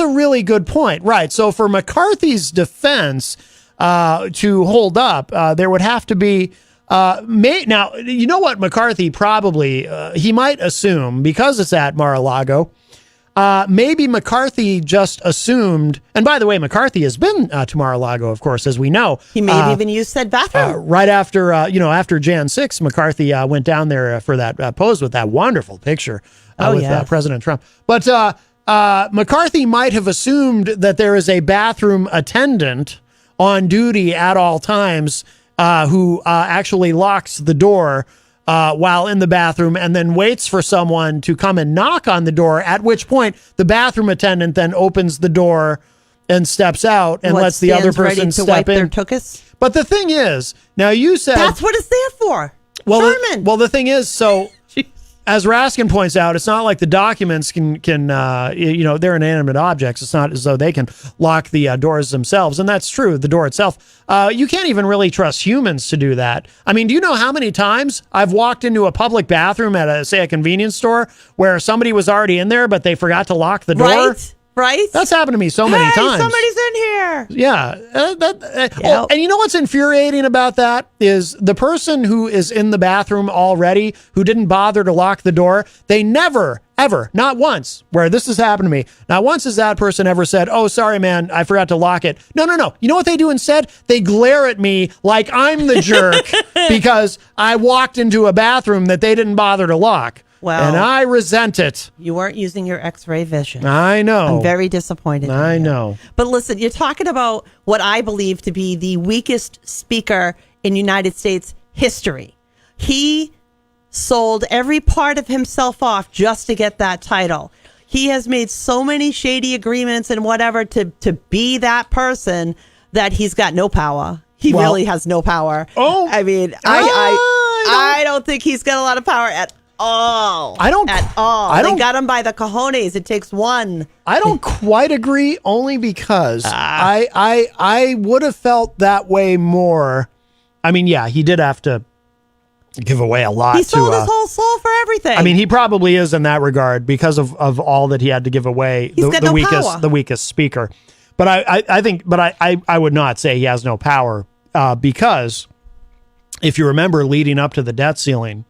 really good point. Right. So for McCarthy's defense to hold up, there would have to be now, you know what McCarthy probably, he might assume, because it's at Mar-a-Lago, maybe McCarthy just assumed, and by the way, McCarthy has been to Mar-a-Lago, of course, as we know. He may have even used said bathroom. Right after, after Jan 6, McCarthy went down there for that pose with that wonderful picture with President Trump. But McCarthy might have assumed that there is a bathroom attendant on duty at all times who actually locks the door while in the bathroom and then waits for someone to come and knock on the door, at which point the bathroom attendant then opens the door and steps out and lets the other person step in. But the thing is, now you said... That's what it's there for. Well, the thing is, so... As Raskin points out, it's not like the documents can they're inanimate objects. It's not as though they can lock the doors themselves. And that's true, the door itself. You can't even really trust humans to do that. I mean, do you know how many times I've walked into a public bathroom at, say, a convenience store where somebody was already in there, but they forgot to lock the door? Right? That's happened to me so many times. Somebody's in here. Yeah. And you know what's infuriating about that is the person who is in the bathroom already, who didn't bother to lock the door, they never, ever, not once, where this has happened to me, not once has that person ever said, "Oh, sorry, man, I forgot to lock it." No. You know what they do instead? They glare at me like I'm the jerk because I walked into a bathroom that they didn't bother to lock. Well, and I resent it. You weren't using your X-ray vision. I know. I'm very disappointed. I know. But listen, you're talking about what I believe to be the weakest speaker in United States history. He sold every part of himself off just to get that title. He has made so many shady agreements and whatever to be that person that he's got no power. He really has no power. Oh, I mean, I don't think he's got a lot of power at all. I don't at all. They got him by the cojones. It takes one. I don't quite agree, only because I would have felt that way more. I mean, yeah, he did have to give away a lot. He sold his whole soul for everything. I mean, he probably is in that regard because of all that he had to give away. He's got no power. The weakest speaker. But I would not say he has no power because if you remember, leading up to the debt ceiling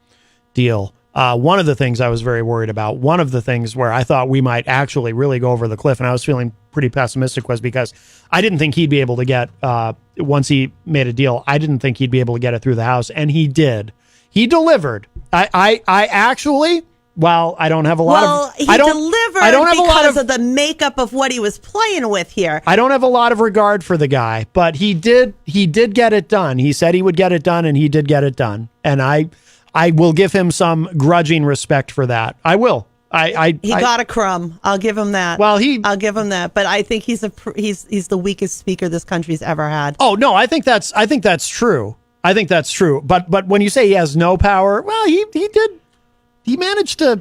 deal, one of the things I was very worried about, one of the things where I thought we might actually really go over the cliff, and I was feeling pretty pessimistic, was because I didn't think he'd be able to get, once he made a deal, I didn't think he'd be able to get it through the House, and he did. He delivered. I actually, well, I don't have a lot of... He delivered because of the makeup of what he was playing with here. I don't have a lot of regard for the guy, but he did get it done. He said he would get it done, and he did get it done. And I will give him some grudging respect for that. I will. He got a crumb. I'll give him that. Well, I'll give him that. But I think he's the weakest speaker this country's ever had. Oh no, I think that's true. I think that's true. But when you say he has no power, well, he managed to.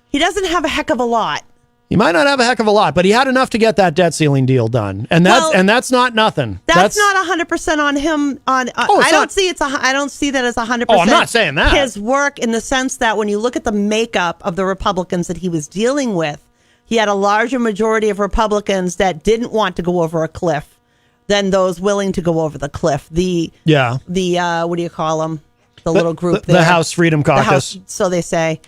He doesn't have a heck of a lot. He might not have a heck of a lot, but he had enough to get that debt ceiling deal done, and that's not nothing. That's not 100% on him. I don't see that as 100%. Oh, I'm not saying that. His work, in the sense that when you look at the makeup of the Republicans that he was dealing with, he had a larger majority of Republicans that didn't want to go over a cliff than those willing to go over the cliff. What do you call them? The little group there. The House Freedom Caucus. So they say.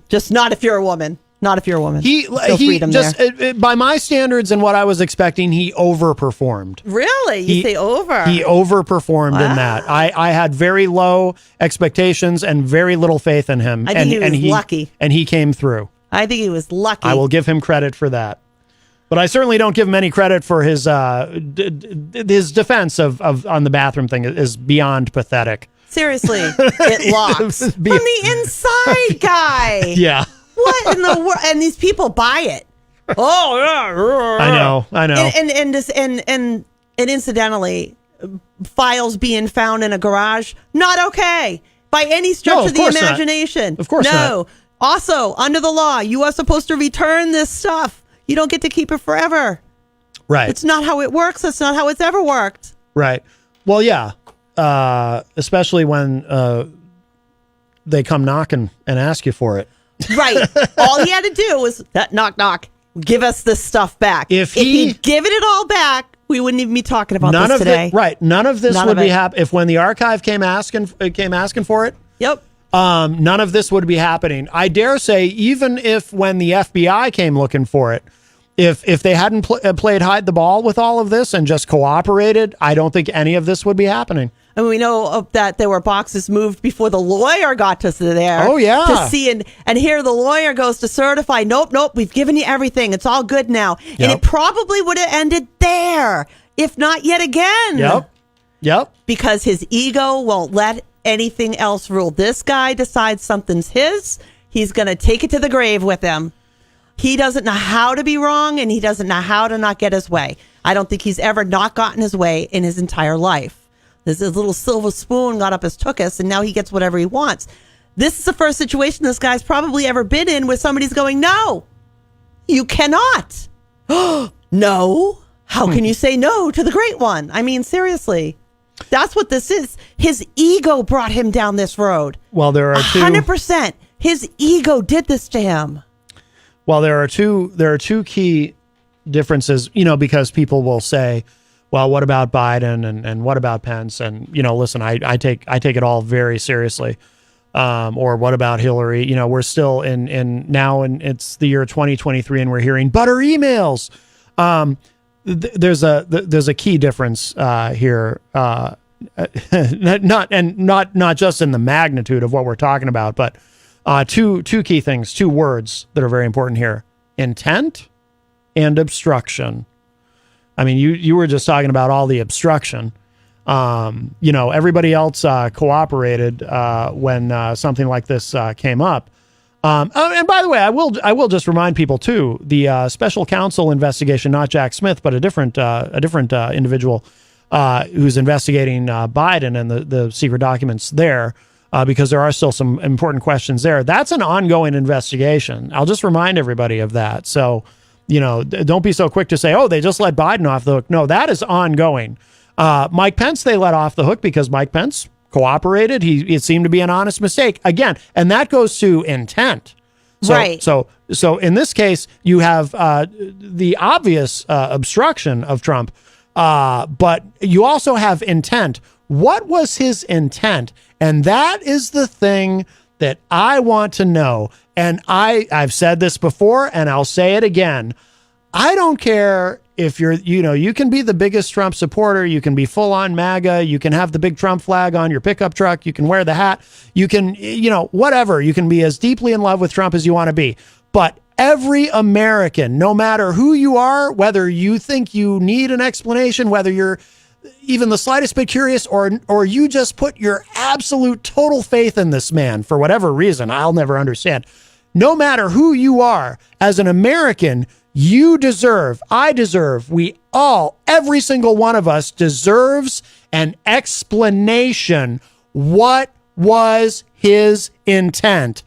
Just not if you're a woman. Not if you're a woman. He just by my standards and what I was expecting, he overperformed. Really? You say over? He overperformed in that. I had very low expectations and very little faith in him. I think he was lucky. And he came through. I think he was lucky. I will give him credit for that. But I certainly don't give him any credit for his defense of on the bathroom thing is beyond pathetic. Seriously, it locks from the inside, guy. Yeah. What in the world? And these people buy it. Oh yeah, I know. And incidentally, files being found in a garage, not okay by any stretch of the imagination. Of course not. Also, under the law, you are supposed to return this stuff. You don't get to keep it forever. Right. It's not how it works. It's not how it's ever worked. Right. Well, yeah. Especially when they come knocking and ask you for it. Right. All he had to do was that knock, give us this stuff back. If he'd given it all back, we wouldn't even be talking about this today. None of this would be happening. If when the archive came asking for it. Yep. None of this would be happening. I dare say, even if when the FBI came looking for it, if they hadn't played hide the ball with all of this and just cooperated, I don't think any of this would be happening. And we know that there were boxes moved before the lawyer got to there. Oh, yeah. To see, and here the lawyer goes to certify, nope, we've given you everything. It's all good now. Yep. And it probably would have ended there, if not yet again. Yep. Because his ego won't let anything else rule. This guy decides something's his. He's going to take it to the grave with him. He doesn't know how to be wrong, and he doesn't know how to not get his way. I don't think he's ever not gotten his way in his entire life. This little silver spoon got up his tuchus, and now he gets whatever he wants. This is the first situation this guy's probably ever been in where somebody's going, no, you cannot. No. How can you say no to the great one? I mean, seriously. That's what this is. His ego brought him down this road. Well, there are 100%. His ego did this to him. Well, there are two key differences, because people will say, well, what about Biden and what about Pence? And, listen, I take it all very seriously. Or what about Hillary? We're still in now, and it's the year 2023, and we're hearing butter emails. There's a key difference here, not just in the magnitude of what we're talking about, but two key things, two words that are very important here: intent and obstruction. I mean, you were just talking about all the obstruction. Everybody else cooperated when something like this came up. And by the way, I will just remind people too, the special counsel investigation, not Jack Smith, but a different individual who's investigating Biden and the secret documents there, because there are still some important questions there. That's an ongoing investigation. I'll just remind everybody of that. So, don't be so quick to say, oh, they just let Biden off the hook. No, that is ongoing. Mike Pence, they let off the hook because Mike Pence cooperated. It seemed to be an honest mistake again, and that goes to intent. Right. So in this case, you have the obvious obstruction of Trump, but you also have intent. What was his intent? And that is the thing that I want to know. And I've said this before, and I'll say it again. I don't care if you're, you can be the biggest Trump supporter. You can be full on MAGA. You can have the big Trump flag on your pickup truck. You can wear the hat. You can, whatever. You can be as deeply in love with Trump as you want to be. But every American, no matter who you are, whether you think you need an explanation, whether you're even the slightest bit curious, or you just put your absolute total faith in this man for whatever reason, I'll never understand. No matter who you are, as an American, you deserve, I deserve, we all, every single one of us deserves an explanation. What was his intent?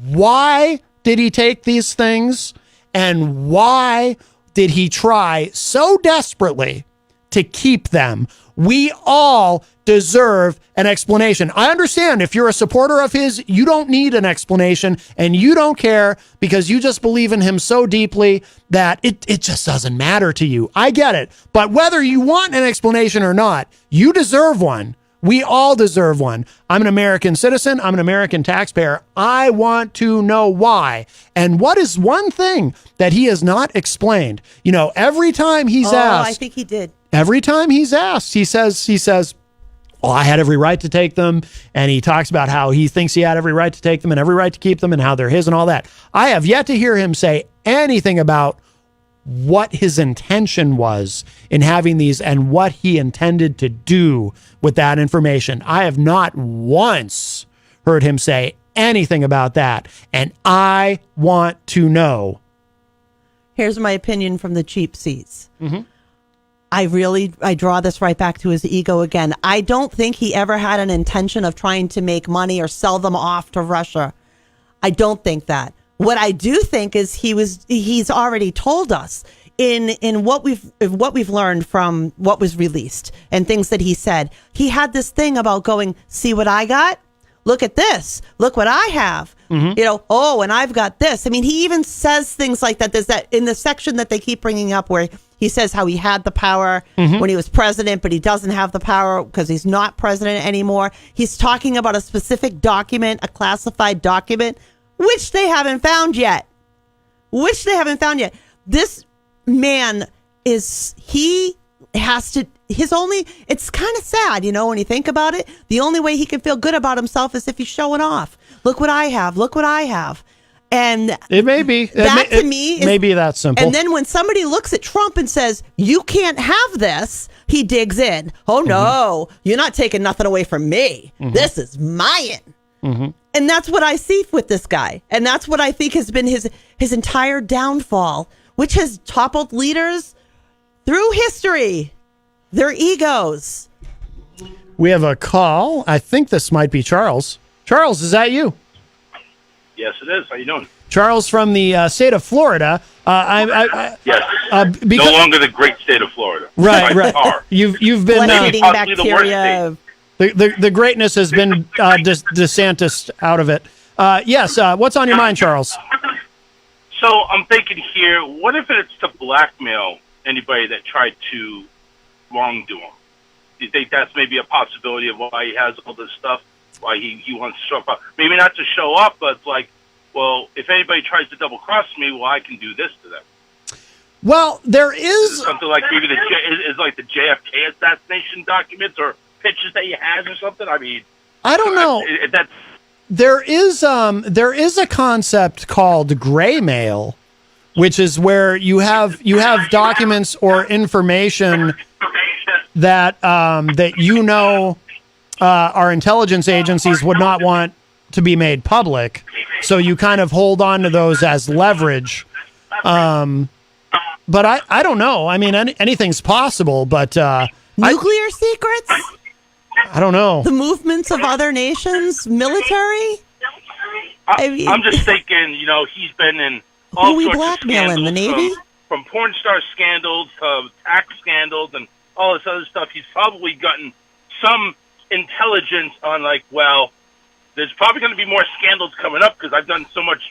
Why did he take these things? And why did he try so desperately to keep them? We all deserve an explanation. I understand if you're a supporter of his, you don't need an explanation and you don't care because you just believe in him so deeply that it just doesn't matter to you. I get it. But whether you want an explanation or not, you deserve one. We all deserve one. I'm an American citizen. I'm an American taxpayer. I want to know why. And what is one thing that he has not explained? Every time he's asked. I think he did. Every time he's asked, he says, well, I had every right to take them. And he talks about how he thinks he had every right to take them and every right to keep them and how they're his and all that. I have yet to hear him say anything about what his intention was in having these and what he intended to do with that information. I have not once heard him say anything about that. And I want to know. Here's my opinion from the cheap seats. Mm-hmm. I draw this right back to his ego again. I don't think he ever had an intention of trying to make money or sell them off to Russia. I don't think that. What I do think is he's already told us in what we've learned from what was released and things that he said. He had this thing about going, see what I got? Look at this. Look what I have. Mm-hmm. Oh, and I've got this. I mean, he even says things like that. There's that in the section that they keep bringing up where he says how he had the power when he was president, but he doesn't have the power because he's not president anymore. He's talking about a specific document, a classified document, which they haven't found yet. This man it's kind of sad, when you think about it. The only way he can feel good about himself is if he's showing off. Look what I have. And it may be. To me may be that simple. And then when somebody looks at Trump and says, you can't have this, he digs in. Oh, no, you're not taking nothing away from me. This is mine. And that's what I see with this guy. And that's what I think has been his entire downfall, which has toppled leaders through history, their egos. We have a call. I think this might be Charles. Charles, is that you? Yes, it is. How you doing? Charles from the state of Florida. Yes. Because, no longer the great state of Florida. Right. You've been bacteria. The greatness has been DeSantis out of it. Yes. What's on your mind, Charles? So I'm thinking here, what if it's to blackmail anybody that tried to wrongdo him? Do you think that's maybe a possibility of why he has all this stuff? Why he wants to show up? Maybe not to show up, but it's like, well, if anybody tries to double cross me, well, I can do this to them. Well, there is something like maybe is like the JFK assassination documents or pictures that he has or something. I mean, I don't know. There is a concept called gray mail, which is where you have documents or information that our intelligence agencies would not want to be made public, so you kind of hold on to those as leverage. But I don't know. I mean, anything's possible, but nuclear secrets. I don't know. The movements of other nations, military. I'm just thinking, he's been in all sorts of scandals, the Navy, from porn star scandals to tax scandals and all this other stuff. He's probably gotten some intelligence on there's probably going to be more scandals coming up because I've done so much,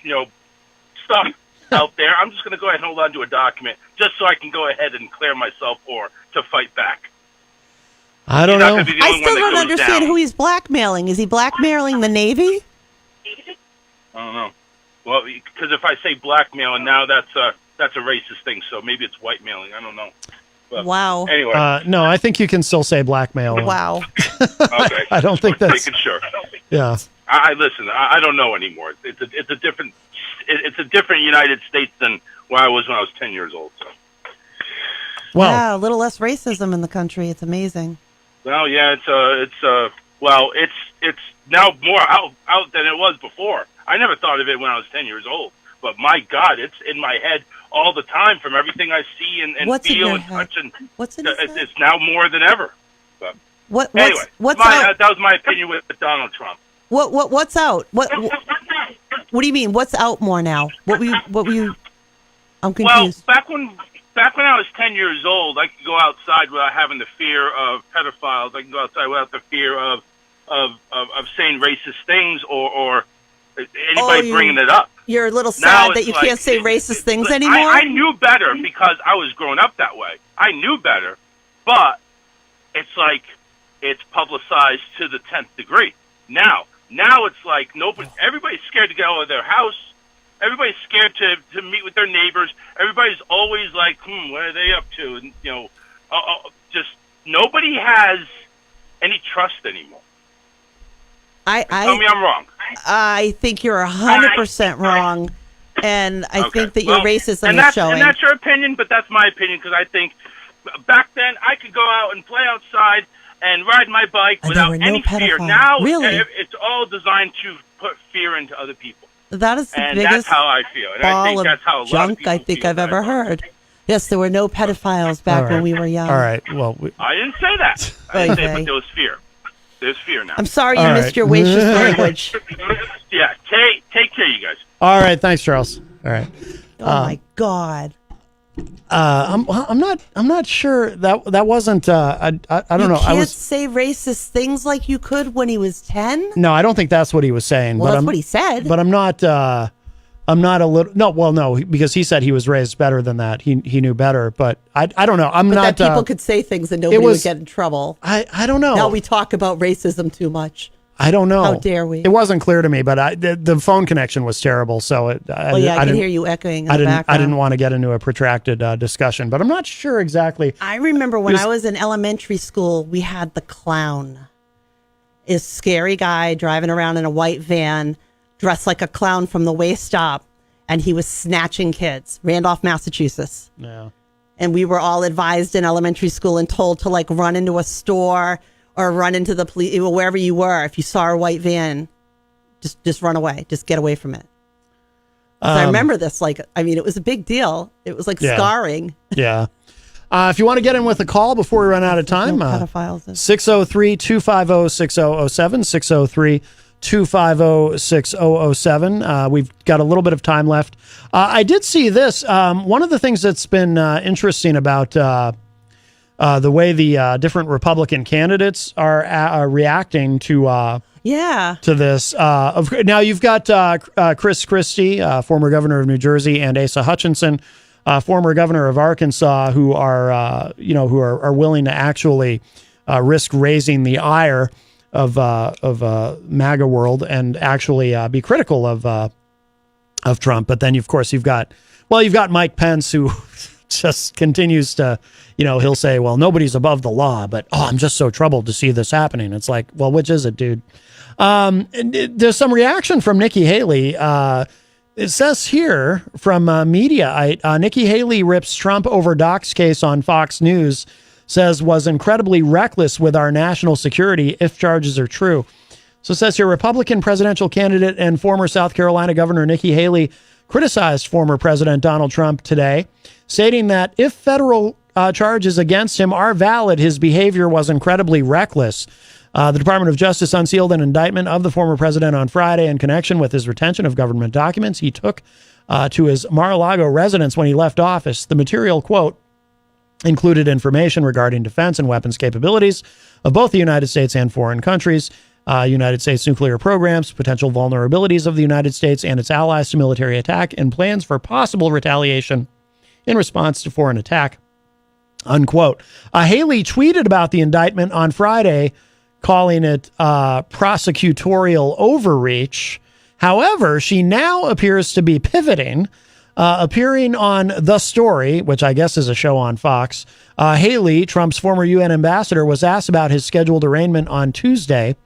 stuff out there. I'm just going to go ahead and hold on to a document just so I can go ahead and clear myself or to fight back. I don't know. I still don't understand who he's blackmailing. Is he blackmailing the Navy? I don't know. Well, because if I say blackmail, and now that's a racist thing, so maybe it's white mailing. I don't know. But wow. Anyway. No, I think you can still say blackmail. Wow. Okay. I don't think that's... Making sure. Yeah. I listen. I don't know anymore. It's a different United States than where I was when I was 10 years old. So. Well, yeah, a little less racism in the country. It's amazing. Well, yeah, it's now more out than it was before. I never thought of it when I was 10 years old, but my God, it's in my head all the time from everything I see and feel and touch, and it's now more than ever. But anyway, that was my opinion with Donald Trump. What's out? What do you mean? What's out more now? What were you? I'm confused. Well, back when I was 10 years old, I could go outside without having the fear of pedophiles. I could go outside without the fear of saying racist things or anybody bringing it up. You're a little sad that you can't say racist things anymore? I knew better because I was growing up that way. I knew better, but it's like it's publicized to the 10th degree. Now it's like everybody's scared to get out of their house. Everybody's scared to meet with their neighbors. Everybody's always like, what are they up to? And, just nobody has any trust anymore. Tell me I'm wrong. I think you're 100% wrong, and I think that your racism is showing. And that's your opinion, but that's my opinion because I think back then I could go out and play outside and ride my bike And without there were no any fear. pedophiles. Now Really? it's all designed to put fear into other people. That is the And biggest that's how I feel. And I ball think of that's how a lot of junk people I think feel I've ever heard. Yes, there were no pedophiles back when we were young. All right. Well, I didn't say that. I didn't say, Okay. but there was fear. There's fear now. I'm sorry you All missed right. your wacious language. Yeah, take care, you guys. all right. Thanks, Charles. All right. Oh my God. I'm not sure that wasn't. I don't know. You I can't was. say racist things like you could when he was 10. No, I don't think that's what he was saying. Well, but that's I'm, what he said. But I'm not. I'm not a little. No, well, no, because he said he was raised better than that. He knew better. But I don't know. I'm But not. that people could say things and nobody was- would get in trouble. I don't know. Now we talk about racism too much. I don't know. How dare we? It wasn't clear to me, but the phone connection was terrible. So I Well, yeah, I can didn't- hear you echoing in I the didn't. I background. didn't want to get into a protracted discussion, but I'm not sure exactly. I remember when Just- I was in elementary school, we had the clown. This scary guy driving around in a white van, dressed like a clown from the waist up, and he was snatching kids. Randolph, Massachusetts. Yeah. And we were all advised in elementary school and told to like run into a store or run into the police, wherever you were. If you saw a white van, just run away. Just get away from it. 'Cause I remember this. Like, I mean, it was a big deal. It was like Yeah. scarring. Yeah. If you want to get in with a call before we run out of time, No pedophiles. 603-250-6007, 603-250-6007. We've got a little bit of time left. I did see this. One of the things that's been interesting about the way the different Republican candidates are reacting to Yeah. to this. Now you've got Chris Christie, former governor of New Jersey, and Asa Hutchinson, former governor of Arkansas, who are willing to actually risk raising the ire of MAGA world and actually be critical of Trump. But then of course you've got Mike Pence, who just continues to, he'll say, well, nobody's above the law, but I'm just so troubled to see this happening. It's like, well, which is it, dude? And there's some reaction from Nikki Haley. It says here from Mediaite, Nikki Haley rips Trump over dox case on Fox News, says was incredibly reckless with our national security if charges are true. So it says here, Republican presidential candidate and former South Carolina Governor Nikki Haley criticized former President Donald Trump today, stating that if federal charges against him are valid, his behavior was incredibly reckless. The Department of Justice unsealed an indictment of the former president on Friday in connection with his retention of government documents he took to his Mar-a-Lago residence when he left office. The material, quote, included information regarding defense and weapons capabilities of both the United States and foreign countries, United States nuclear programs, potential vulnerabilities of the United States and its allies to military attack, and plans for possible retaliation in response to foreign attack, unquote. Haley tweeted about the indictment on Friday, calling it prosecutorial overreach. However, she now appears to be pivoting, appearing on The Story, which I guess is a show on Fox. Haley, Trump's former UN ambassador, was asked about his scheduled arraignment on Tuesday.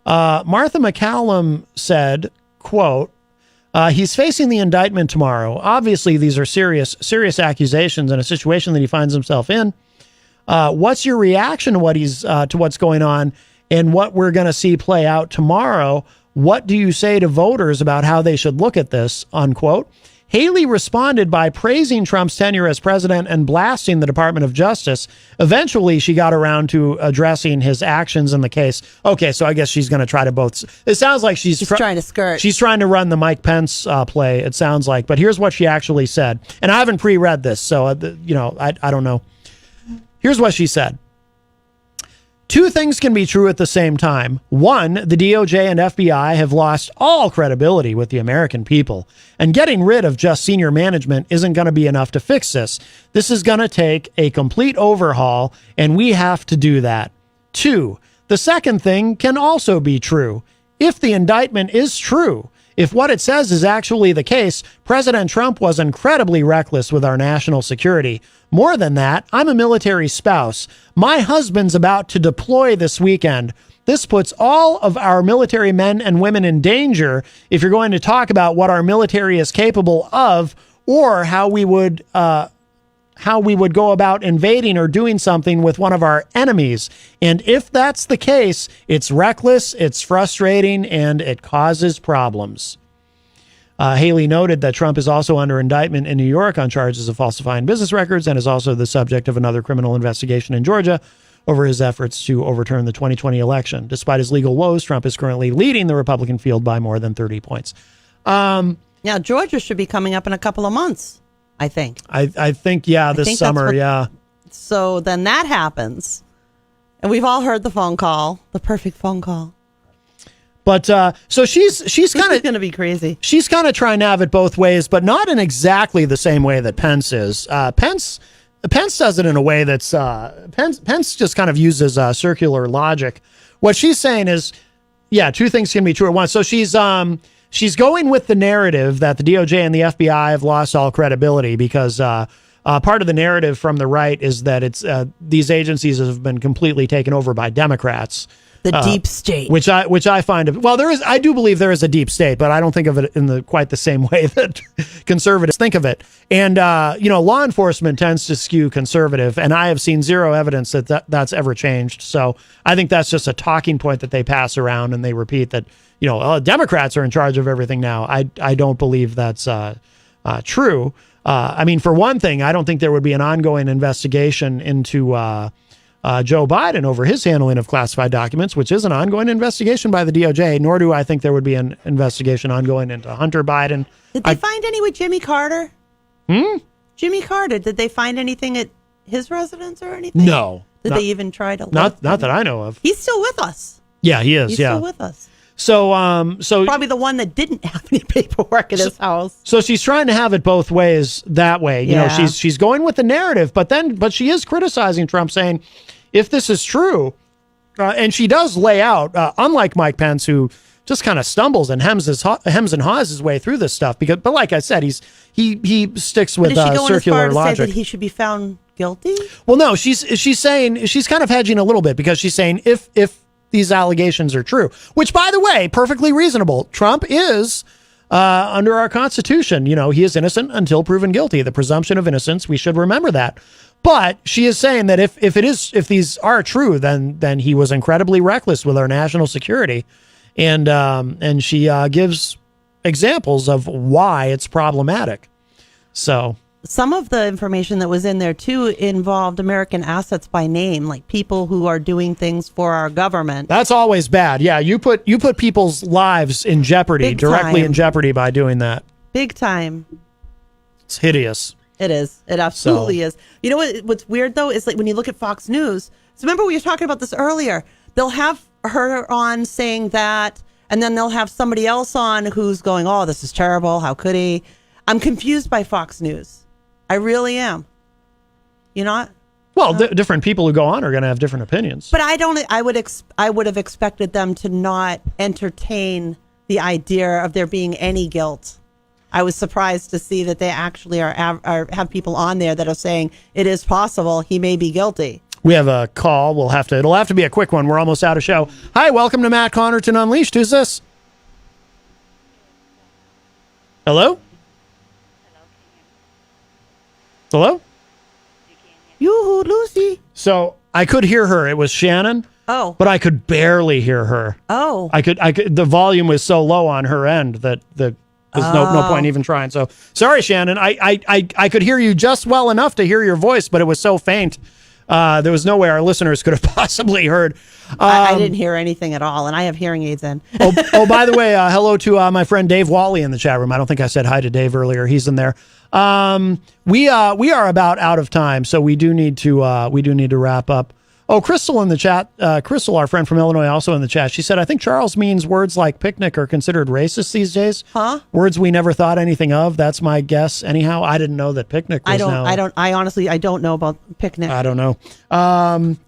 Martha McCallum said, quote, he's facing the indictment tomorrow. Obviously, these are serious accusations in a situation that he finds himself in. What's your reaction to what's going on and what we're going to see play out tomorrow? What do you say to voters about how they should look at this, unquote? Haley responded by praising Trump's tenure as president and blasting the Department of Justice. Eventually, she got around to addressing his actions in the case. Okay, so I guess she's going to try to both. It sounds like she's trying to skirt. She's trying to run the Mike Pence play, it sounds like. But here's what she actually said. And I haven't pre-read this, so, I don't know. Here's what she said. Two things can be true at the same time. One, the DOJ and FBI have lost all credibility with the American people, and getting rid of just senior management isn't going to be enough to fix this. This is going to take a complete overhaul, and we have to do that. Two, the second thing can also be true. If the indictment is true, if what it says is actually the case, President Trump was incredibly reckless with our national security. More than that, I'm a military spouse. My husband's about to deploy this weekend. This puts all of our military men and women in danger if you're going to talk about what our military is capable of or how we would how we would go about invading or doing something with one of our enemies. And if that's the case, it's reckless, it's frustrating, and it causes problems. Haley noted that Trump is also under indictment in New York on charges of falsifying business records and is also the subject of another criminal investigation in Georgia over his efforts to overturn the 2020 election. Despite his legal woes, Trump is currently leading the Republican field by more than 30 points. Now, Georgia should be coming up in a couple of months, I think. I think, this summer, yeah. So then that happens. And we've all heard the phone call, the perfect phone call. But so she's kind of going to be crazy. She's kind of trying to have it both ways, but not in exactly the same way that Pence is. Pence does it in a way that's Pence just kind of uses circular logic. What she's saying is, two things can be true at once. So she's going with the narrative that the DOJ and the FBI have lost all credibility because part of the narrative from the right is that it's these agencies have been completely taken over by Democrats. The deep state, which I find I do believe there is a deep state, but I don't think of it in quite the same way that conservatives think of it. And law enforcement tends to skew conservative, and I have seen zero evidence that's ever changed. So I think that's just a talking point that they pass around and they repeat that Democrats are in charge of everything now. I don't believe that's true. I mean, for one thing, I don't think there would be an ongoing investigation into Joe Biden over his handling of classified documents, which is an ongoing investigation by the DOJ, nor do I think there would be an investigation ongoing into Hunter Biden. Did they find any with Jimmy Carter? Jimmy Carter, did they find anything at his residence or anything? No. Did they even try to not that I know of. He's still with us. Yeah, he is. He's still with us. So probably the one that didn't have any paperwork at his house. So she's trying to have it both ways that way. You know, she's going with the narrative, but she is criticizing Trump, saying, if this is true, and she does lay out, unlike Mike Pence, who just kind of stumbles and hems and haws his way through this stuff. But like I said, he sticks with circular logic. Is she going as far to say that he should be found guilty? Well, no, she's saying, she's kind of hedging a little bit, because she's saying if these allegations are true, which, by the way, perfectly reasonable. Trump is under our Constitution. He is innocent until proven guilty. The presumption of innocence. We should remember that. But she is saying that if these are true, then he was incredibly reckless with our national security, and she gives examples of why it's problematic. So some of the information that was in there too involved American assets by name, like people who are doing things for our government. That's always bad. Yeah, you put people's lives in jeopardy, directly in jeopardy, by doing that. Big time. It's hideous. It is. It absolutely is. You know what's weird though is, like, when you look at Fox News. So remember we were talking about this earlier. They'll have her on saying that, and then they'll have somebody else on who's going, "Oh, this is terrible. How could he?" I'm confused by Fox News. I really am. You know? Well, different people who go on are going to have different opinions. But I would have expected them to not entertain the idea of there being any guilt. I was surprised to see that they actually have people on there that are saying it is possible he may be guilty. We have a call. It'll have to be a quick one. We're almost out of show. Hi, welcome to Matt Connarton Unleashed. Who's this? Hello? Hello? Yoo-hoo, Lucy. So I could hear her. It was Shannon. Oh. But I could barely hear her. Oh. I could. The volume was so low on her end that there's no point even trying. So sorry, Shannon. I could hear you just well enough to hear your voice, but it was so faint. There was no way our listeners could have possibly heard. I didn't hear anything at all, and I have hearing aids in. By the way, hello to my friend Dave Wally in the chat room. I don't think I said hi to Dave earlier. He's in there. We are about out of time, so we do need to wrap up. Oh, Crystal in the chat. Crystal, our friend from Illinois, also in the chat. She said, "I think Charles means words like picnic are considered racist these days. Huh? Words we never thought anything of. That's my guess. Anyhow, I didn't know that picnic was I honestly don't know about picnic. I don't know.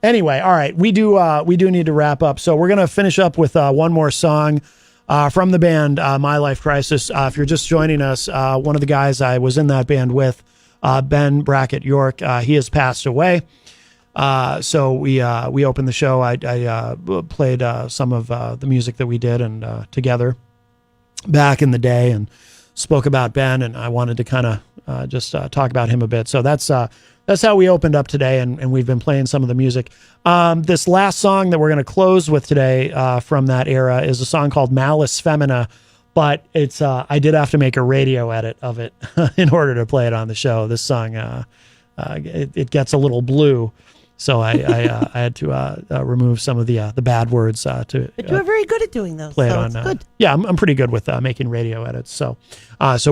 Anyway, all right. We do need to wrap up. So we're going to finish up with one more song from the band My Life Crisis. If you're just joining us, one of the guys I was in that band with, Ben Brackett York, he has passed away. So we opened the show. I played some of the music that we did and together back in the day, and spoke about Ben, and I wanted to kind of just talk about him a bit. So that's how we opened up today, and we've been playing some of the music. This last song that we're going to close with today from that era is a song called Malice Femina, but it's I did have to make a radio edit of it in order to play it on the show. This song, it gets a little blue, so I had to remove some of the bad words to. But you are very good at doing those. Play it so on. it's good. Yeah, I'm pretty good with making radio edits. So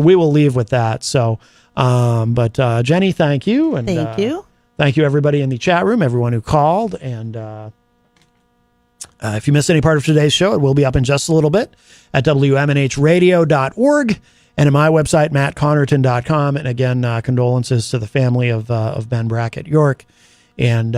we will leave with that. So. But Jenny, thank you. And thank you. Thank you, everybody in the chat room, everyone who called. And if you missed any part of today's show, it will be up in just a little bit at WMNHradio.org and at my website, mattconnerton.com. And again, condolences to the family of Ben Brackett York. And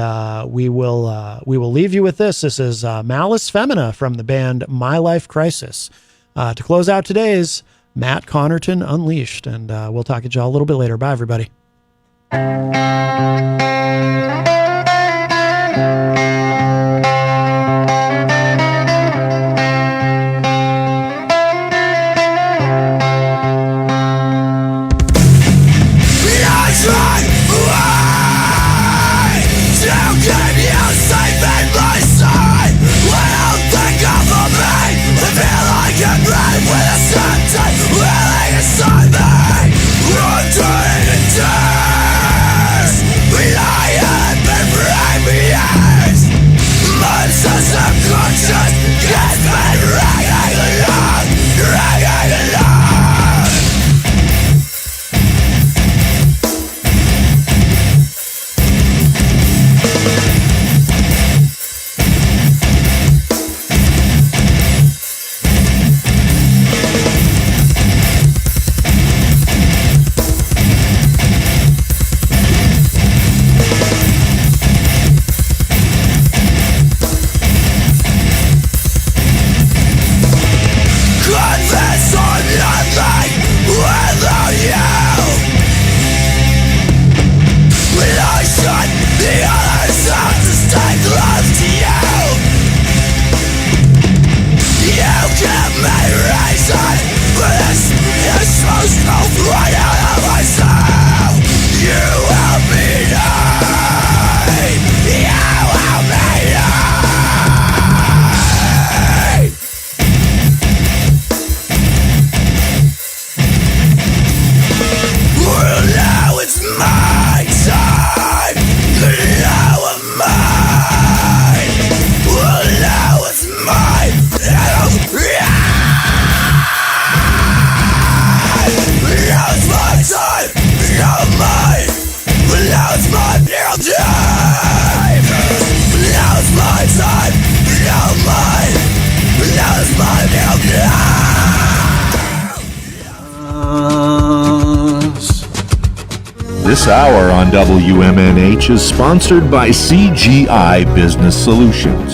we will leave you with this. This is Malice Femina from the band My Life Crisis. To close out today's Matt Connerton Unleashed, and we'll talk to y'all a little bit later. Bye, everybody. This hour on WMNH is sponsored by CGI Business Solutions.